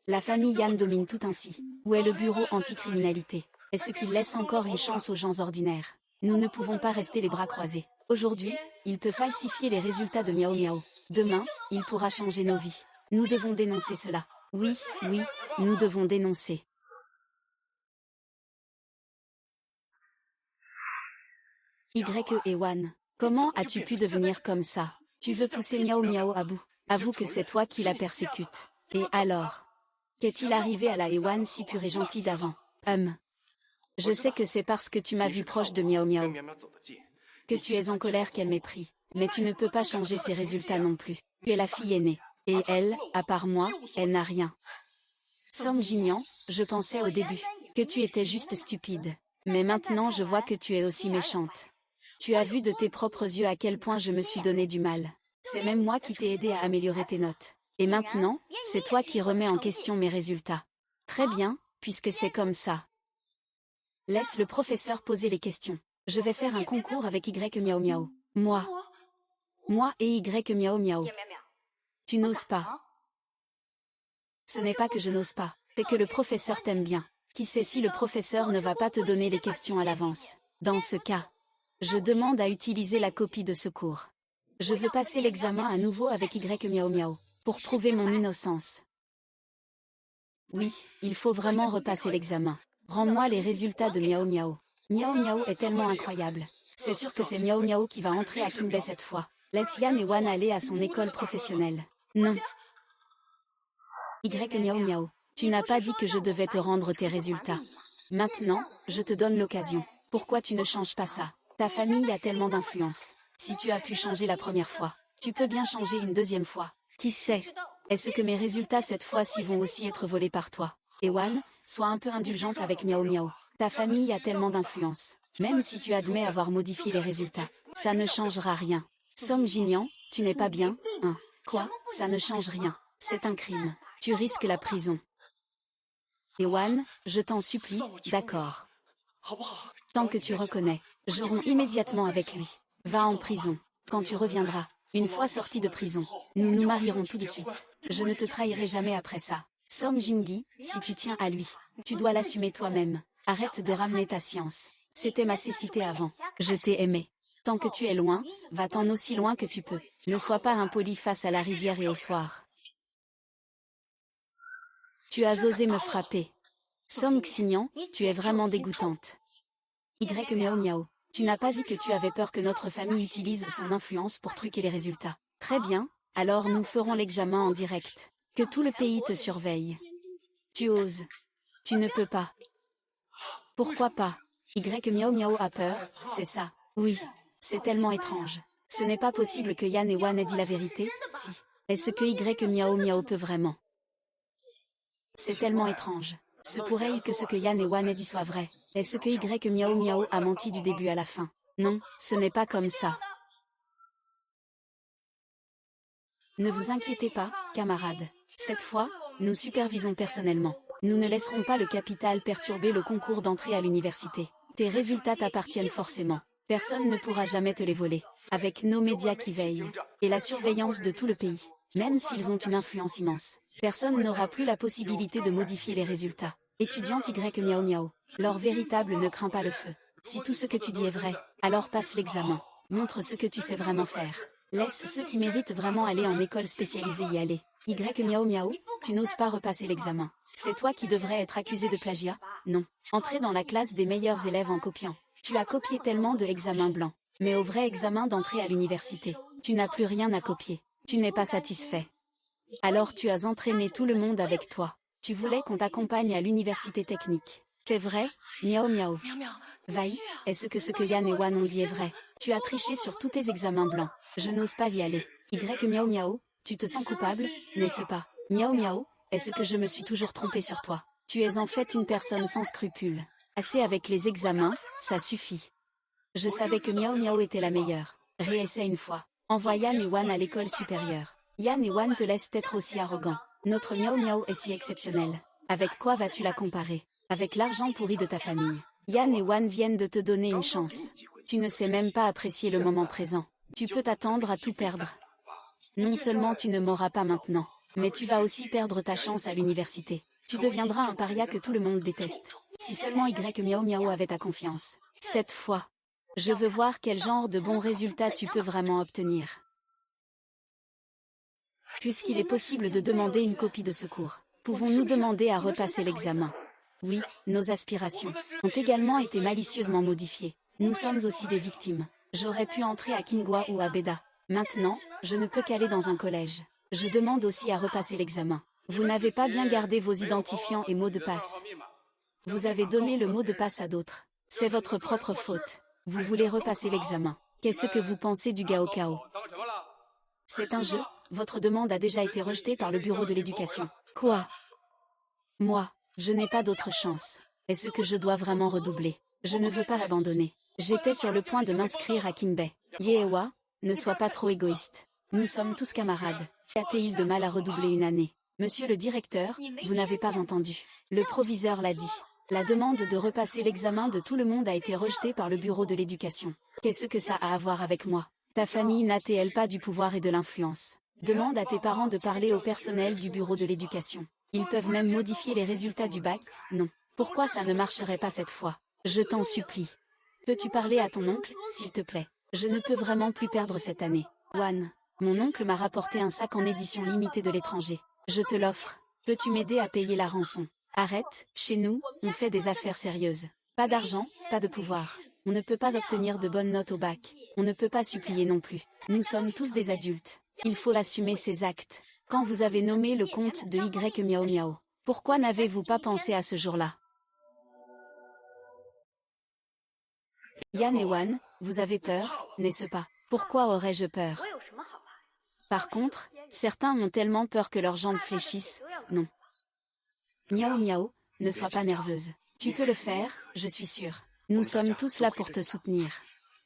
La famille Yan domine tout ainsi. Où est le bureau anticriminalité? Est-ce qu'il laisse encore une chance aux gens ordinaires? Nous ne pouvons pas rester les bras croisés. Aujourd'hui, il peut falsifier les résultats de Miao Miao. Demain, il pourra changer nos vies. Nous devons dénoncer cela. Oui, oui, nous devons dénoncer. Ewan, comment as-tu pu devenir comme ça? Tu veux pousser Miao Miao à bout. Avoue que c'est toi qui la persécute. Et alors? Qu'est-il arrivé à la Ewan si pure et gentille d'avant? Je sais que c'est parce que tu m'as vu proche de Miao Miao que tu es en colère qu'elle m'ait pris. Mais tu ne peux pas changer ses résultats non plus. Tu es la fille aînée. Et elle, à part moi, elle n'a rien. Song Jinyan, je pensais au début que tu étais juste stupide. Mais maintenant je vois que tu es aussi méchante. Tu as vu de tes propres yeux à quel point je me suis donné du mal. C'est même moi qui t'ai aidé à améliorer tes notes. Et maintenant, c'est toi qui remets en question mes résultats. Très bien, puisque c'est comme ça. Laisse le professeur poser les questions. Je vais faire un concours avec Y Miao Miao. Moi et Y Miao Miao. Tu n'oses pas. Ce n'est pas que je n'ose pas, c'est que le professeur t'aime bien. Qui sait si le professeur ne va pas te donner les questions à l'avance. Dans ce cas, je demande à utiliser la copie de secours. Je veux passer l'examen à nouveau avec Y Miao Miao, pour prouver mon innocence. Oui, il faut vraiment repasser l'examen. Rends-moi les résultats de Miao Miao. Miao Miao est tellement incroyable. C'est sûr que c'est Miao Miao qui va entrer à Kinbei cette fois. Laisse Yan et Wan aller à son école professionnelle. Non. Y Miao Miao, tu n'as pas dit que je devais te rendre tes résultats. Maintenant, je te donne l'occasion. Pourquoi tu ne changes pas ça? Ta famille a tellement d'influence. Si tu as pu changer la première fois, tu peux bien changer une deuxième fois. Qui sait? Est-ce que mes résultats cette fois-ci vont aussi être volés par toi? Ewan, sois un peu indulgente avec Miao Miao. Ta famille a tellement d'influence. Même si tu admets avoir modifié les résultats, ça ne changera rien. Song Jinyan, tu n'es pas bien, hein? Quoi? Ça ne change rien. C'est un crime. Tu risques la prison. Ewan, je t'en supplie, d'accord. Tant que tu reconnais, je romps immédiatement avec lui. Va en prison. Quand tu reviendras, une fois sorti de prison, nous nous marierons tout de suite. Je ne te trahirai jamais après ça. Song Jingi, si tu tiens à lui, tu dois l'assumer toi-même. Arrête de ramener ta science. C'était ma cécité avant. Je t'ai aimé. Tant que tu es loin, va-t'en aussi loin que tu peux. Ne sois pas impoli face à la rivière et au soir. Tu as osé me frapper. Song Xinyan, tu es vraiment dégoûtante. Y Miao Miao, tu n'as pas dit que tu avais peur que notre famille utilise son influence pour truquer les résultats. Très bien, alors nous ferons l'examen en direct. Que tout le pays te surveille. Tu oses. Tu ne peux pas. Pourquoi pas? Y Miao Miao a peur, c'est ça. Oui. C'est tellement étrange. Ce n'est pas possible que Yan et Wan aient dit la vérité, si. Est-ce que Y Miao Miao peut vraiment? C'est tellement étrange. Se pourrait-il que ce que Yan et Wan aient dit soit vrai? Est-ce que Y Miao Miao a menti du début à la fin? Non, ce n'est pas comme ça. Ne vous inquiétez pas, camarades. Cette fois, nous supervisons personnellement. Nous ne laisserons pas le capital perturber le concours d'entrée à l'université. Tes résultats t'appartiennent forcément. Personne ne pourra jamais te les voler. Avec nos médias qui veillent, et la surveillance de tout le pays, même s'ils ont une influence immense, personne n'aura plus la possibilité de modifier les résultats. Étudiante Y Miao Miao, l'or véritable ne craint pas le feu. Si tout ce que tu dis est vrai, alors passe l'examen. Montre ce que tu sais vraiment faire. Laisse ceux qui méritent vraiment aller en école spécialisée y aller. Y Miao Miao, tu n'oses pas repasser l'examen. C'est toi qui devrais être accusé de plagiat? Non. Entrer dans la classe des meilleurs élèves en copiant. Tu as copié tellement de examens blancs. Mais au vrai examen d'entrée à l'université, tu n'as plus rien à copier. Tu n'es pas satisfait. Alors tu as entraîné tout le monde avec toi. Tu voulais qu'on t'accompagne à l'université technique. C'est vrai, Miao Miao. Vai, est-ce que Yan et Wan ont dit est vrai? Tu as triché sur tous tes examens blancs. Je n'ose pas y aller. Y Miao Miao, tu te sens coupable? N'est-ce pas? Miao Miao, est-ce que je me suis toujours trompé sur toi? Tu es en fait une personne sans scrupules. Assez avec les examens, ça suffit. Je savais que Miao Miao était la meilleure. Réessaie une fois. Envoie Yan et Wan à l'école supérieure. Yan et Wan te laissent être aussi arrogant. Notre Miao Miao est si exceptionnel. Avec quoi vas-tu la comparer? Avec l'argent pourri de ta famille. Yan et Wan viennent de te donner une chance. Tu ne sais même pas apprécier le moment présent. Tu peux t'attendre à tout perdre. Non seulement tu ne m'auras pas maintenant, mais tu vas aussi perdre ta chance à l'université. Tu deviendras un paria que tout le monde déteste. Si seulement Y Miao Miao avait ta confiance. Cette fois. Je veux voir quel genre de bons résultats tu peux vraiment obtenir. Puisqu'il est possible de demander une copie de secours, pouvons-nous demander à repasser l'examen? Oui, nos aspirations ont également été malicieusement modifiées. Nous sommes aussi des victimes. J'aurais pu entrer à Kingwa ou à Beda. Maintenant, je ne peux qu'aller dans un collège. Je demande aussi à repasser l'examen. Vous n'avez pas bien gardé vos identifiants et mots de passe. Vous avez donné le mot de passe à d'autres. C'est votre propre faute. Vous voulez repasser l'examen. Qu'est-ce que vous pensez du Gaokao? C'est un jeu. Votre demande a déjà été rejetée par le bureau de l'éducation. Quoi? Moi, je n'ai pas d'autre chance. Est-ce que je dois vraiment redoubler? Je ne veux pas l'abandonner. J'étais sur le point de m'inscrire à Kinbei. Yeewa, ne sois pas trop égoïste. Nous sommes tous camarades. Qu'a-t-il de mal à redoubler une année? Monsieur le directeur, vous n'avez pas entendu. Le proviseur l'a dit. La demande de repasser l'examen de tout le monde a été rejetée par le bureau de l'éducation. Qu'est-ce que ça a à voir avec moi? Ta famille n'a-t-elle pas du pouvoir et de l'influence? Demande à tes parents de parler au personnel du bureau de l'éducation. Ils peuvent même modifier les résultats du bac. Non. Pourquoi ça ne marcherait pas cette fois? Je t'en supplie. Peux-tu parler à ton oncle, s'il te plaît? Je ne peux vraiment plus perdre cette année. Wan, mon oncle m'a rapporté un sac en édition limitée de l'étranger. Je te l'offre. Peux-tu m'aider à payer la rançon? Arrête, chez nous, on fait des affaires sérieuses. Pas d'argent, pas de pouvoir. On ne peut pas obtenir de bonnes notes au bac. On ne peut pas supplier non plus. Nous sommes tous des adultes. Il faut assumer ses actes. Quand vous avez nommé le comte de Y Miao Miao, pourquoi n'avez-vous pas pensé à ce jour-là? Yan et Wan, vous avez peur, n'est-ce pas? Pourquoi aurais-je peur? Par contre, certains ont tellement peur que leurs jambes fléchissent. Non. Miao Miao, ne sois pas nerveuse. Tu peux le faire, je suis sûre. Nous sommes tous là pour te soutenir.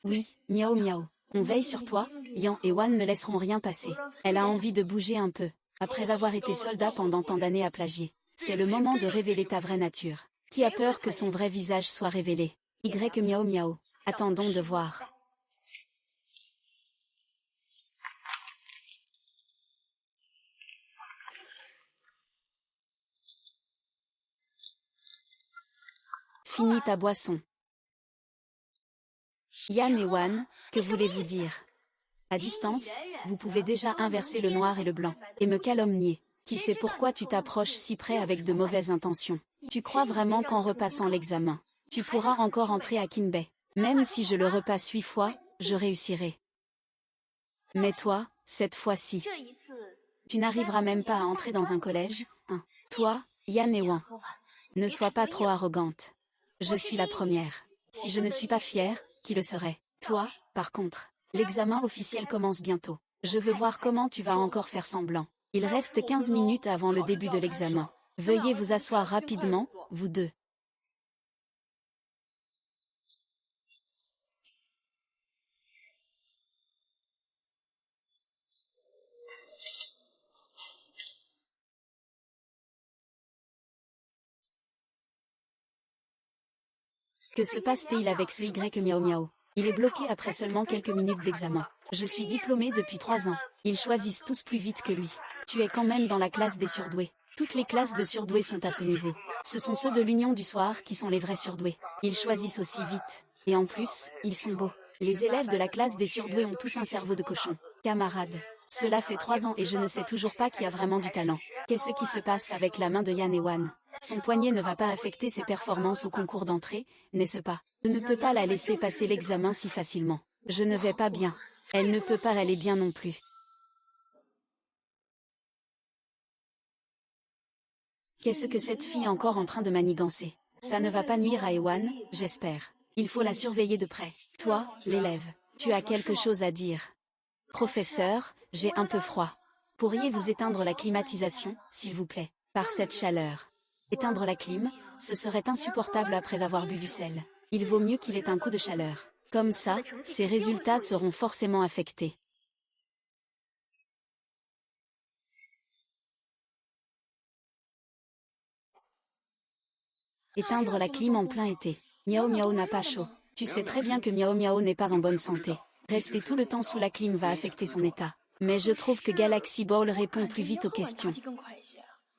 Oui, Miao Miao. On veille sur toi, Yan et Wan ne laisseront rien passer. Elle a envie de bouger un peu. Après avoir été soldat pendant tant d'années à plagier. C'est le moment de révéler ta vraie nature. Qui a peur que son vrai visage soit révélé? Y Miao Miao. Attendons de voir. Finis ta boisson. Yan et Wan, que voulez-vous dire? À distance, vous pouvez déjà inverser le noir et le blanc, et me calomnier. Qui sait pourquoi tu t'approches si près avec de mauvaises intentions? Tu crois vraiment qu'en repassant l'examen, tu pourras encore entrer à Kinbei? Même si je le repasse 8 fois, je réussirai. Mais toi, cette fois-ci, tu n'arriveras même pas à entrer dans un collège, hein? Toi, Yan et Wan, ne sois pas trop arrogante. Je suis la première. Si je ne suis pas fière, qui le serait? Toi, par contre. L'examen officiel commence bientôt. Je veux voir comment tu vas encore faire semblant. Il reste 15 minutes avant le début de l'examen. Veuillez vous asseoir rapidement, vous deux. Que se passe-t-il avec ce Y Miao Miao? Il est bloqué après seulement quelques minutes d'examen. Je suis diplômée depuis 3 ans. Ils choisissent tous plus vite que lui. Tu es quand même dans la classe des surdoués. Toutes les classes de surdoués sont à ce niveau. Ce sont ceux de l'Union du soir qui sont les vrais surdoués. Ils choisissent aussi vite. Et en plus, ils sont beaux. Les élèves de la classe des surdoués ont tous un cerveau de cochon. Camarades. Cela fait 3 ans et je ne sais toujours pas qui a vraiment du talent. Qu'est-ce qui se passe avec la main de Yan et Wan? Son poignet ne va pas affecter ses performances au concours d'entrée, n'est-ce pas? Je ne peux pas la laisser passer l'examen si facilement. Je ne vais pas bien. Elle ne peut pas aller bien non plus. Qu'est-ce que cette fille est encore en train de manigancer? Ça ne va pas nuire à Ewan, j'espère. Il faut la surveiller de près. Toi, l'élève, tu as quelque chose à dire? Professeur, j'ai un peu froid. Pourriez-vous éteindre la climatisation, s'il vous plaît, par cette chaleur? Éteindre la clim, ce serait insupportable après avoir bu du sel. Il vaut mieux qu'il ait un coup de chaleur. Comme ça, ses résultats seront forcément affectés. Éteindre la clim en plein été. Miao Miao n'a pas chaud. Tu sais très bien que Miao Miao n'est pas en bonne santé. Rester tout le temps sous la clim va affecter son état. Mais je trouve que Galaxy Ball répond plus vite aux questions.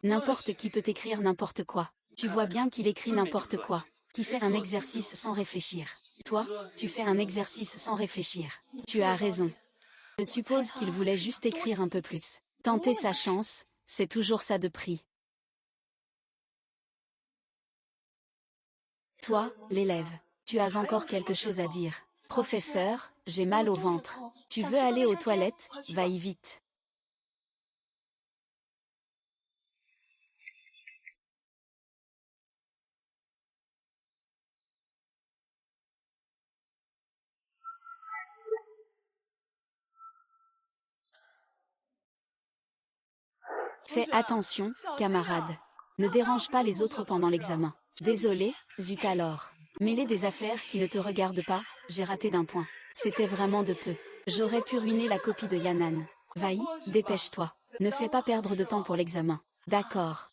N'importe qui peut écrire n'importe quoi. Tu vois bien qu'il écrit n'importe quoi. Qui fait un exercice sans réfléchir. Toi, tu fais un exercice sans réfléchir. Tu as raison. Je suppose qu'il voulait juste écrire un peu plus. Tenter sa chance, c'est toujours ça de prix. Toi, l'élève, tu as encore quelque chose à dire. Professeur, j'ai mal au ventre. Tu veux aller aux toilettes? Va-y vite. Fais attention, camarade. Ne dérange pas les autres pendant l'examen. Désolé, zut alors. Mêler des affaires qui ne te regardent pas, j'ai raté d'un point. C'était vraiment de peu. J'aurais pu ruiner la copie de Yan'an. Vaï, dépêche-toi. Ne fais pas perdre de temps pour l'examen. D'accord.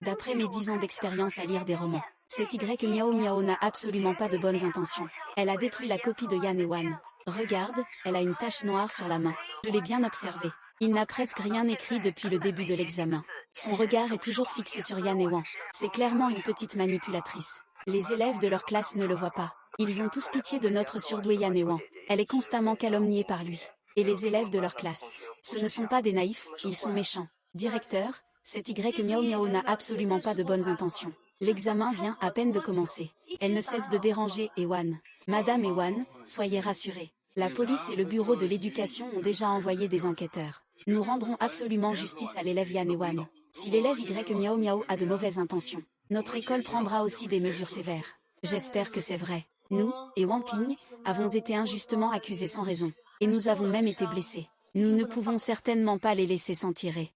D'après mes 10 ans d'expérience à lire des romans, cette Y Miao Miao n'a absolument pas de bonnes intentions. Elle a détruit la copie de Yan et Wan. Regarde, elle a une tache noire sur la main. Je l'ai bien observé. Il n'a presque rien écrit depuis le début de l'examen. Son regard est toujours fixé sur Yan et Wan. C'est clairement une petite manipulatrice. Les élèves de leur classe ne le voient pas. Ils ont tous pitié de notre surdoué Yan et Wan. Elle est constamment calomniée par lui. Et les élèves de leur classe, ce ne sont pas des naïfs, ils sont méchants. Directeur, cette Y Miao Miao n'a absolument pas de bonnes intentions. L'examen vient à peine de commencer. Elle ne cesse de déranger Ewan. Madame Ewan, soyez rassurée. La police et le bureau de l'éducation ont déjà envoyé des enquêteurs. Nous rendrons absolument justice à l'élève Yan Ewan. Si l'élève Y Miao Miao a de mauvaises intentions, notre école prendra aussi des mesures sévères. J'espère que c'est vrai. Nous, et Wang Ping, avons été injustement accusés sans raison. Et nous avons même été blessés. Nous ne pouvons certainement pas les laisser s'en tirer.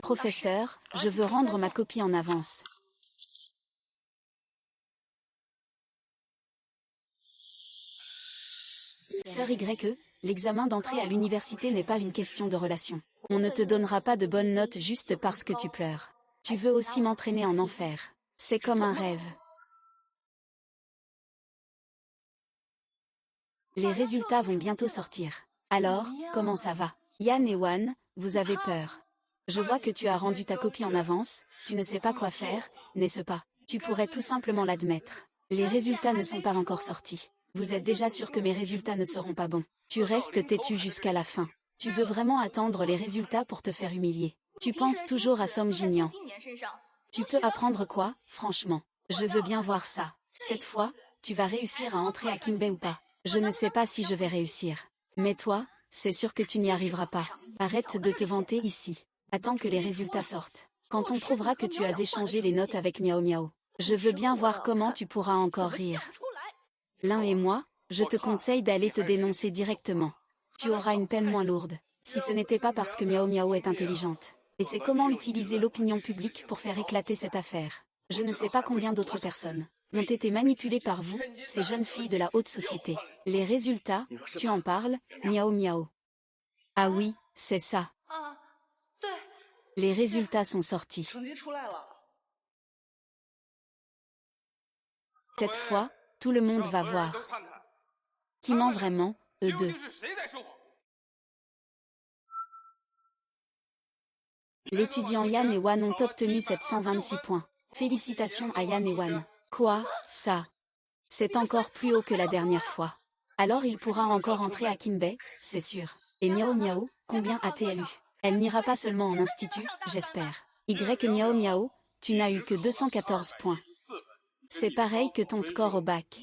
Professeur, je veux rendre ma copie en avance. Sœur Y, l'examen d'entrée à l'université n'est pas une question de relation. On ne te donnera pas de bonnes notes juste parce que tu pleures. Tu veux aussi m'entraîner en enfer. C'est comme un rêve. Les résultats vont bientôt sortir. Alors, comment ça va? Yan et Wan, vous avez peur. Je vois que tu as rendu ta copie en avance, tu ne sais pas quoi faire, n'est-ce pas? Tu pourrais tout simplement l'admettre. Les résultats ne sont pas encore sortis. Vous êtes déjà sûr que mes résultats ne seront pas bons. Tu restes têtu jusqu'à la fin. Tu veux vraiment attendre les résultats pour te faire humilier. Tu penses toujours à Song Jinyan. Tu peux apprendre quoi, franchement? Je veux bien voir ça. Cette fois, tu vas réussir à entrer à Kimbei ou pas? Je ne sais pas si je vais réussir. Mais toi, c'est sûr que tu n'y arriveras pas. Arrête de te vanter ici. Attends que les résultats sortent. Quand on prouvera que tu as échangé les notes avec Miao Miao, je veux bien voir comment tu pourras encore rire. L'un et moi, je te conseille d'aller te dénoncer directement. Tu auras une peine moins lourde, si ce n'était pas parce que Miao Miao est intelligente. Et c'est comment utiliser l'opinion publique pour faire éclater cette affaire. Je ne sais pas combien d'autres personnes ont été manipulées par vous, ces jeunes filles de la haute société. Les résultats, tu en parles, Miao Miao. Ah oui, c'est ça. Les résultats sont sortis. Cette fois, tout le monde va voir. Qui ment vraiment, eux deux? L'étudiant Yan et Wan ont obtenu 726 points. Félicitations à Yan et Wan. Quoi, ça? C'est encore plus haut que la dernière fois. Alors il pourra encore entrer à Kimbei, c'est sûr. Et Miao Miao, combien a-t-elle eu? Elle n'ira pas seulement en institut, j'espère. Y Miao Miao, tu n'as eu que 214 points. C'est pareil que ton score au bac.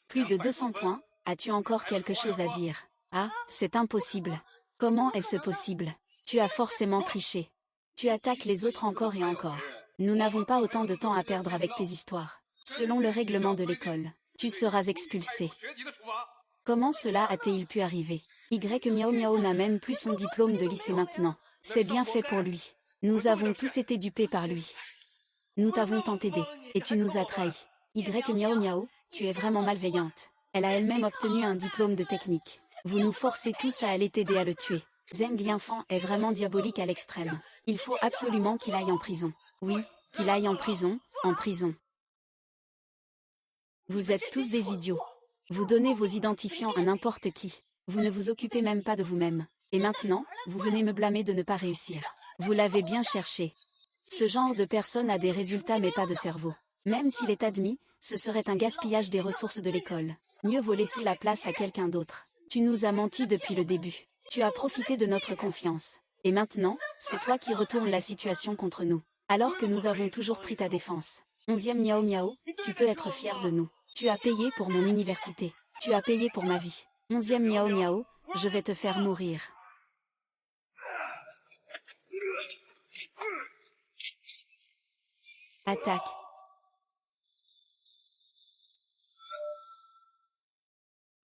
Plus de 200 points, as-tu encore quelque chose à dire? Ah, c'est impossible. Comment est-ce possible? Tu as forcément triché. Tu attaques les autres encore et encore. Nous n'avons pas autant de temps à perdre avec tes histoires. Selon le règlement de l'école, tu seras expulsé. Comment cela a-t-il pu arriver? Y Miao Miao n'a même plus son diplôme de lycée maintenant. C'est bien fait pour lui. Nous avons tous été dupés par lui. Nous t'avons tant aidé, et tu nous as trahis. Y Miao Miao, tu es vraiment malveillante. Elle a elle-même obtenu un diplôme de technique. Vous nous forcez tous à aller t'aider à le tuer. Zheng Lianfan est vraiment diabolique à l'extrême. Il faut absolument qu'il aille en prison. Oui, qu'il aille en prison, en prison. Vous êtes tous des idiots. Vous donnez vos identifiants à n'importe qui. Vous ne vous occupez même pas de vous-même. Et maintenant, vous venez me blâmer de ne pas réussir. Vous l'avez bien cherché. Ce genre de personne a des résultats mais pas de cerveau. Même s'il est admis, ce serait un gaspillage des ressources de l'école. Mieux vaut laisser la place à quelqu'un d'autre. Tu nous as menti depuis le début. Tu as profité de notre confiance. Et maintenant, c'est toi qui retournes la situation contre nous. Alors que nous avons toujours pris ta défense. 11e Miao Miao, tu peux être fier de nous. Tu as payé pour mon université. Tu as payé pour ma vie. 11e Miao Miao, je vais te faire mourir. Attaque.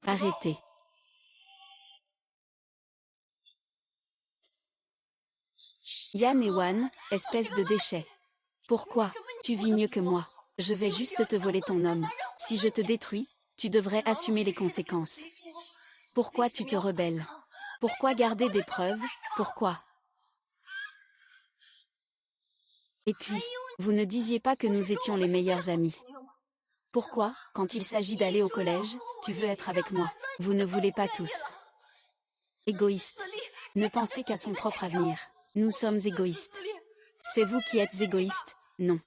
Arrêtez. Yan et Wan, espèce de déchet. Pourquoi? Tu vis mieux que moi. Je vais juste te voler ton homme. Si je te détruis, tu devrais assumer les conséquences. Pourquoi tu te rebelles? Pourquoi garder des preuves? Pourquoi? Et puis, vous ne disiez pas que nous étions les meilleurs amis. Pourquoi, quand il s'agit d'aller au collège, tu veux être avec moi? Vous ne voulez pas tous. Égoïste. Ne pensez qu'à son propre avenir. Nous sommes égoïstes. C'est vous qui êtes égoïste, non.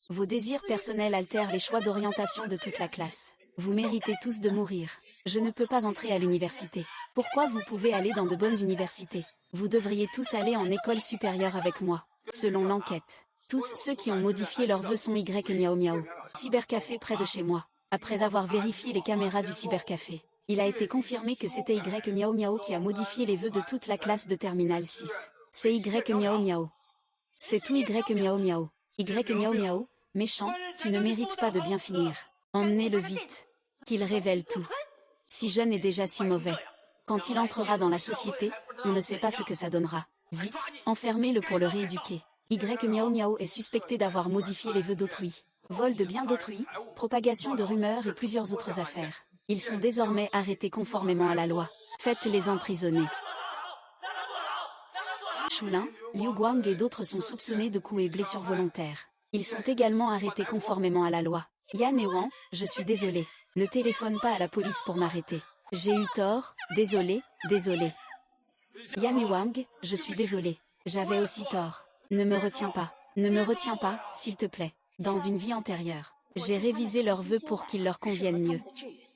Vos désirs personnels altèrent les choix d'orientation de toute la classe. Vous méritez tous de mourir. Je ne peux pas entrer à l'université. Pourquoi vous pouvez aller dans de bonnes universités? Vous devriez tous aller en école supérieure avec moi. Selon l'enquête, tous ceux qui ont modifié leurs vœux sont Y Miao Miao. Cybercafé près de chez moi. Après avoir vérifié les caméras du cybercafé, il a été confirmé que c'était Y Miao Miao qui a modifié les vœux de toute la classe de Terminale 6. C'est Y Miao Miao. C'est tout Y Miao Miao. Y Miao Miao, méchant, tu ne mérites pas de bien finir. Emmenez-le vite. Qu'il révèle tout. Si jeune et déjà si mauvais. Quand il entrera dans la société, on ne sait pas ce que ça donnera. Vite, enfermez-le pour le rééduquer. Y Miao Miao est suspecté d'avoir modifié les vœux d'autrui. Vol de biens d'autrui, propagation de rumeurs et plusieurs autres affaires. Ils sont désormais arrêtés conformément à la loi. Faites-les emprisonner. Chulin, Liu Guang et d'autres sont soupçonnés de coups et blessures volontaires. Ils sont également arrêtés conformément à la loi. Yan et Wang, je suis désolé. Ne téléphone pas à la police pour m'arrêter. J'ai eu tort, désolé, désolé. Yan et Wang, je suis désolé. J'avais aussi tort. Ne me retiens pas, s'il te plaît. Dans une vie antérieure, j'ai révisé leurs vœux pour qu'ils leur conviennent mieux.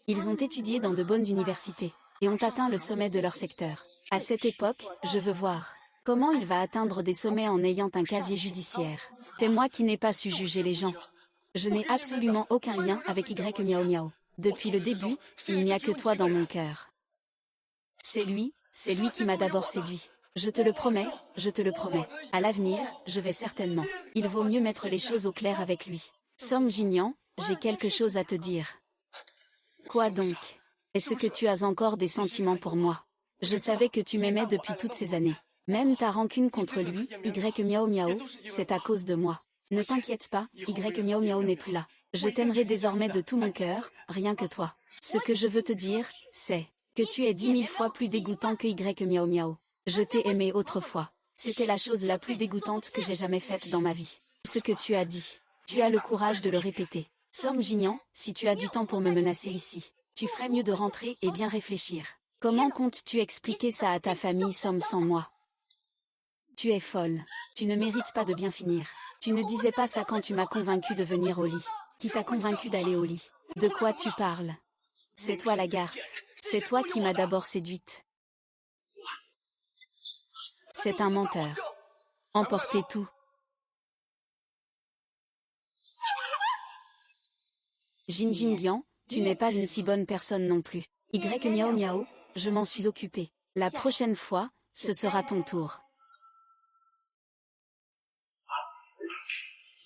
Ils ont étudié dans de bonnes universités, et ont atteint le sommet de leur secteur. À cette époque, je veux voir comment il va atteindre des sommets en ayant un casier judiciaire. C'est moi qui n'ai pas su juger les gens. Je n'ai absolument aucun lien avec Y Miao Miao. Depuis le début, il n'y a que toi dans mon cœur. C'est lui qui m'a d'abord séduit. Je te le promets, je te le promets. À l'avenir, je vais certainement. Il vaut mieux mettre les choses au clair avec lui. Song Jinyan, j'ai quelque chose à te dire. Quoi donc? Est-ce que tu as encore des sentiments pour moi? Je savais que tu m'aimais depuis toutes ces années. Même ta rancune contre lui, Y Miao Miao, c'est à cause de moi. Ne t'inquiète pas, Y Miao Miao n'est plus là. Je t'aimerai désormais de tout mon cœur, rien que toi. Ce que je veux te dire, c'est que tu es 10 000 fois plus dégoûtant que Y Miao Miao. Je t'ai aimé autrefois. C'était la chose la plus dégoûtante que j'ai jamais faite dans ma vie. Ce que tu as dit, tu as le courage de le répéter. Song Jinyan, si tu as du temps pour me menacer ici, tu ferais mieux de rentrer et bien réfléchir. Comment comptes-tu expliquer ça à ta famille sans moi? Tu es folle. Tu ne mérites pas de bien finir. Tu ne disais pas ça quand tu m'as convaincu de venir au lit. Qui t'a convaincu d'aller au lit? De quoi tu parles? C'est toi la garce. C'est toi qui m'as d'abord séduite. C'est un menteur. Emportez tout. Jin Jingliang, tu n'es pas une si bonne personne non plus. Y Miao Miao, je m'en suis occupé. La prochaine fois, ce sera ton tour.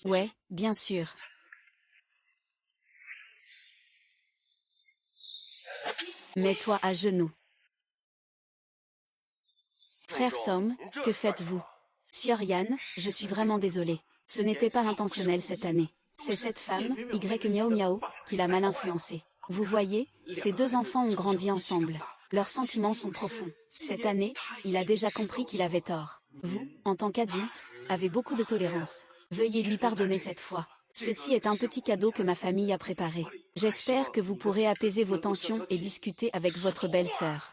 Ouais, bien sûr. Mets-toi à genoux. Frère Som, que faites-vous? Sieur Yan, je suis vraiment désolé. Ce n'était pas intentionnel cette année. C'est cette femme, Y Miao Miao, qui l'a mal influencé. Vous voyez, ces deux enfants ont grandi ensemble. Leurs sentiments sont profonds. Cette année, il a déjà compris qu'il avait tort. Vous, en tant qu'adulte, avez beaucoup de tolérance. Veuillez lui pardonner cette fois. Ceci est un petit cadeau que ma famille a préparé. J'espère que vous pourrez apaiser vos tensions et discuter avec votre belle-sœur.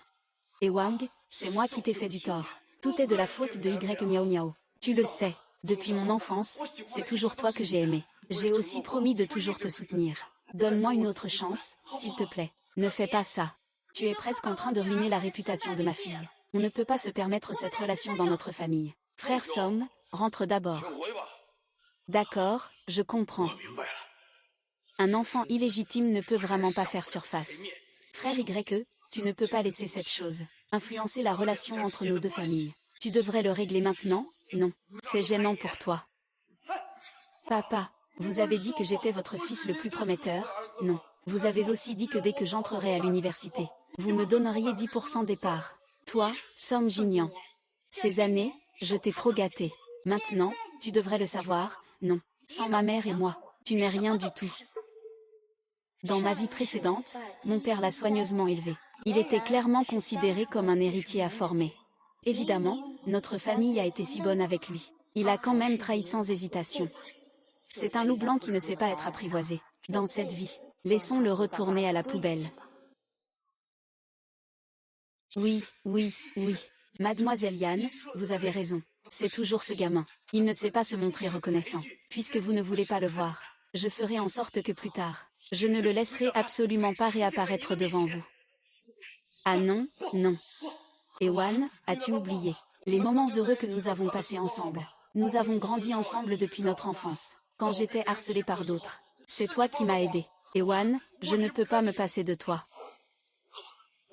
Et Wang, c'est moi qui t'ai fait du tort. Tout est de la faute de Y Miao Miao. Tu le sais. Depuis mon enfance, c'est toujours toi que j'ai aimé. J'ai aussi promis de toujours te soutenir. Donne-moi une autre chance, s'il te plaît. Ne fais pas ça. Tu es presque en train de ruiner la réputation de ma fille. On ne peut pas se permettre cette relation dans notre famille. Frère Somme, rentre d'abord. D'accord, je comprends. Un enfant illégitime ne peut vraiment pas faire surface. Frère YE, tu ne peux pas laisser cette chose influencer la relation entre nos deux familles. Tu devrais le régler maintenant, non. C'est gênant pour toi. Papa, vous avez dit que j'étais votre fils le plus prometteur, non. Vous avez aussi dit que dès que j'entrerai à l'université, vous me donneriez 10% des parts. Toi, Somme Gignan. Ces années, je t'ai trop gâté. Maintenant, tu devrais le savoir, non. Sans ma mère et moi, tu n'es rien du tout. Dans ma vie précédente, mon père l'a soigneusement élevé. Il était clairement considéré comme un héritier à former. Évidemment, notre famille a été si bonne avec lui. Il a quand même trahi sans hésitation. C'est un loup blanc qui ne sait pas être apprivoisé. Dans cette vie, laissons-le retourner à la poubelle. Oui, oui, oui. Mademoiselle Yann, vous avez raison. C'est toujours ce gamin. Il ne sait pas se montrer reconnaissant. Puisque vous ne voulez pas le voir, je ferai en sorte que plus tard, je ne le laisserai absolument pas réapparaître devant vous. Ah non, non. Ewan, as-tu oublié les moments heureux que nous avons passés ensemble? Nous avons grandi ensemble depuis notre enfance. Quand j'étais harcelée par d'autres, c'est toi qui m'as aidé. Ewan, je ne peux pas me passer de toi.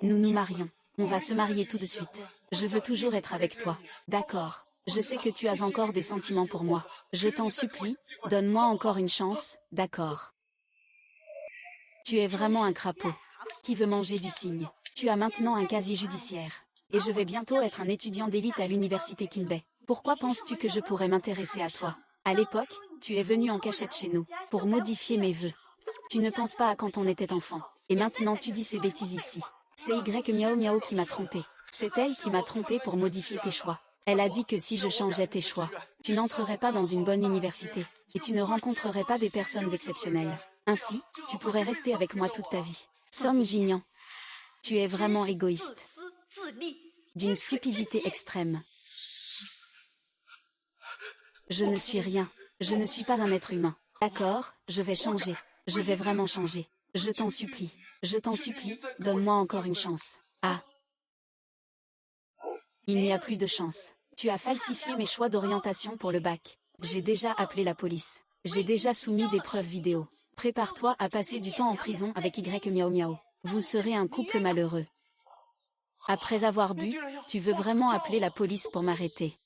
Nous nous marions. On va se marier tout de suite. Je veux toujours être avec toi. D'accord. Je sais que tu as encore des sentiments pour moi. Je t'en supplie, donne-moi encore une chance, d'accord. Tu es vraiment un crapaud qui veut manger du cygne. Tu as maintenant un casier judiciaire. Et je vais bientôt être un étudiant d'élite à l'université Kinbei. Pourquoi penses-tu que je pourrais m'intéresser à toi? À l'époque, tu es venu en cachette chez nous, pour modifier mes vœux. Tu ne penses pas à quand on était enfant. Et maintenant tu dis ces bêtises ici. C'est Y Miao Miao qui m'a trompé. C'est elle qui m'a trompé pour modifier tes choix. Elle a dit que si je changeais tes choix, tu n'entrerais pas dans une bonne université, et tu ne rencontrerais pas des personnes exceptionnelles. Ainsi, tu pourrais rester avec moi toute ta vie. Somme Gignan. Tu es vraiment égoïste. D'une stupidité extrême. Je ne suis rien. Je ne suis pas un être humain. D'accord, je vais changer. Je vais vraiment changer. Je t'en supplie. Je t'en supplie, donne-moi encore une chance. Ah. Il n'y a plus de chance. Tu as falsifié mes choix d'orientation pour le bac. J'ai déjà appelé la police. J'ai déjà soumis des preuves vidéo. Prépare-toi à passer du temps en prison avec Y Miao Miao. Vous serez un couple malheureux. Après avoir bu, tu veux vraiment appeler la police pour m'arrêter.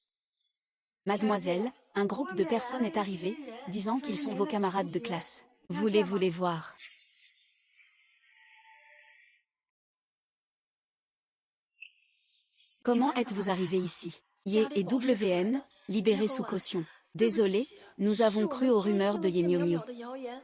Mademoiselle, un groupe de personnes est arrivé, disant qu'ils sont vos camarades de classe. Voulez-vous les voir? Comment êtes-vous arrivé ici? Ye et WN, libérés sous caution. Désolé, nous avons cru aux rumeurs de Ye Miao Miao.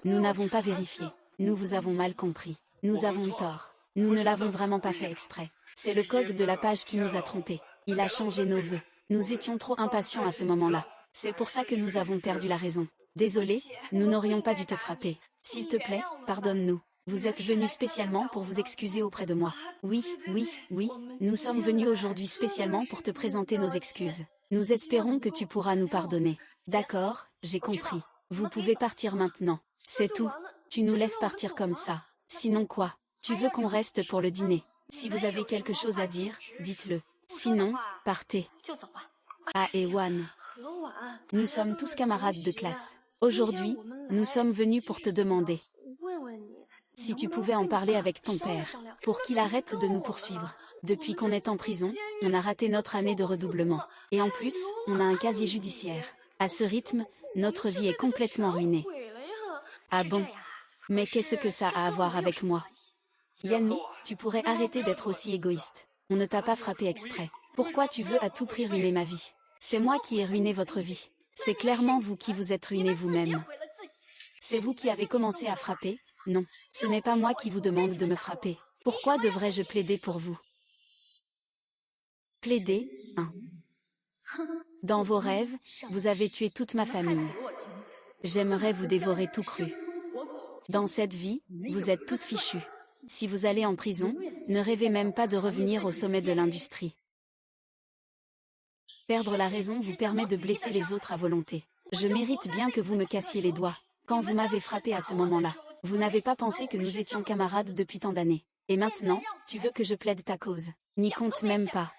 Nous n'avons pas vérifié. Nous vous avons mal compris. Nous avons eu tort. Nous ne l'avons vraiment pas fait exprès. C'est le code de la page qui nous a trompés. Il a changé nos vœux. Nous étions trop impatients à ce moment-là. C'est pour ça que nous avons perdu la raison. Désolé, nous n'aurions pas dû te frapper. S'il te plaît, pardonne-nous. Vous êtes venu spécialement pour vous excuser auprès de moi. Oui, oui, oui, nous sommes venus aujourd'hui spécialement pour te présenter nos excuses. Nous espérons que tu pourras nous pardonner. D'accord, j'ai compris. Vous pouvez partir maintenant. C'est tout. Tu nous laisses partir comme ça. Sinon quoi? Tu veux qu'on reste pour le dîner? Si vous avez quelque chose à dire, dites-le. Sinon, partez. Ah Ewan. Nous sommes tous camarades de classe. Aujourd'hui, nous sommes venus pour te demander si tu pouvais en parler avec ton père, pour qu'il arrête de nous poursuivre. Depuis qu'on est en prison, on a raté notre année de redoublement. Et en plus, on a un casier judiciaire. À ce rythme, notre vie est complètement ruinée. Ah bon? Mais qu'est-ce que ça a à voir avec moi? Yannou, tu pourrais arrêter d'être aussi égoïste. On ne t'a pas frappé exprès. Pourquoi tu veux à tout prix ruiner ma vie? C'est moi qui ai ruiné votre vie. C'est clairement vous qui vous êtes ruiné vous-même. C'est vous qui avez commencé à frapper? Non, ce n'est pas moi qui vous demande de me frapper. Pourquoi devrais-je plaider pour vous? Plaider, hein? Dans vos rêves, vous avez tué toute ma famille. J'aimerais vous dévorer tout cru. Dans cette vie, vous êtes tous fichus. Si vous allez en prison, ne rêvez même pas de revenir au sommet de l'industrie. Perdre la raison vous permet de blesser les autres à volonté. Je mérite bien que vous me cassiez les doigts. Quand vous m'avez frappé à ce moment-là, vous n'avez pas pensé que nous étions camarades depuis tant d'années. Et maintenant, tu veux que je plaide ta cause. N'y compte même pas.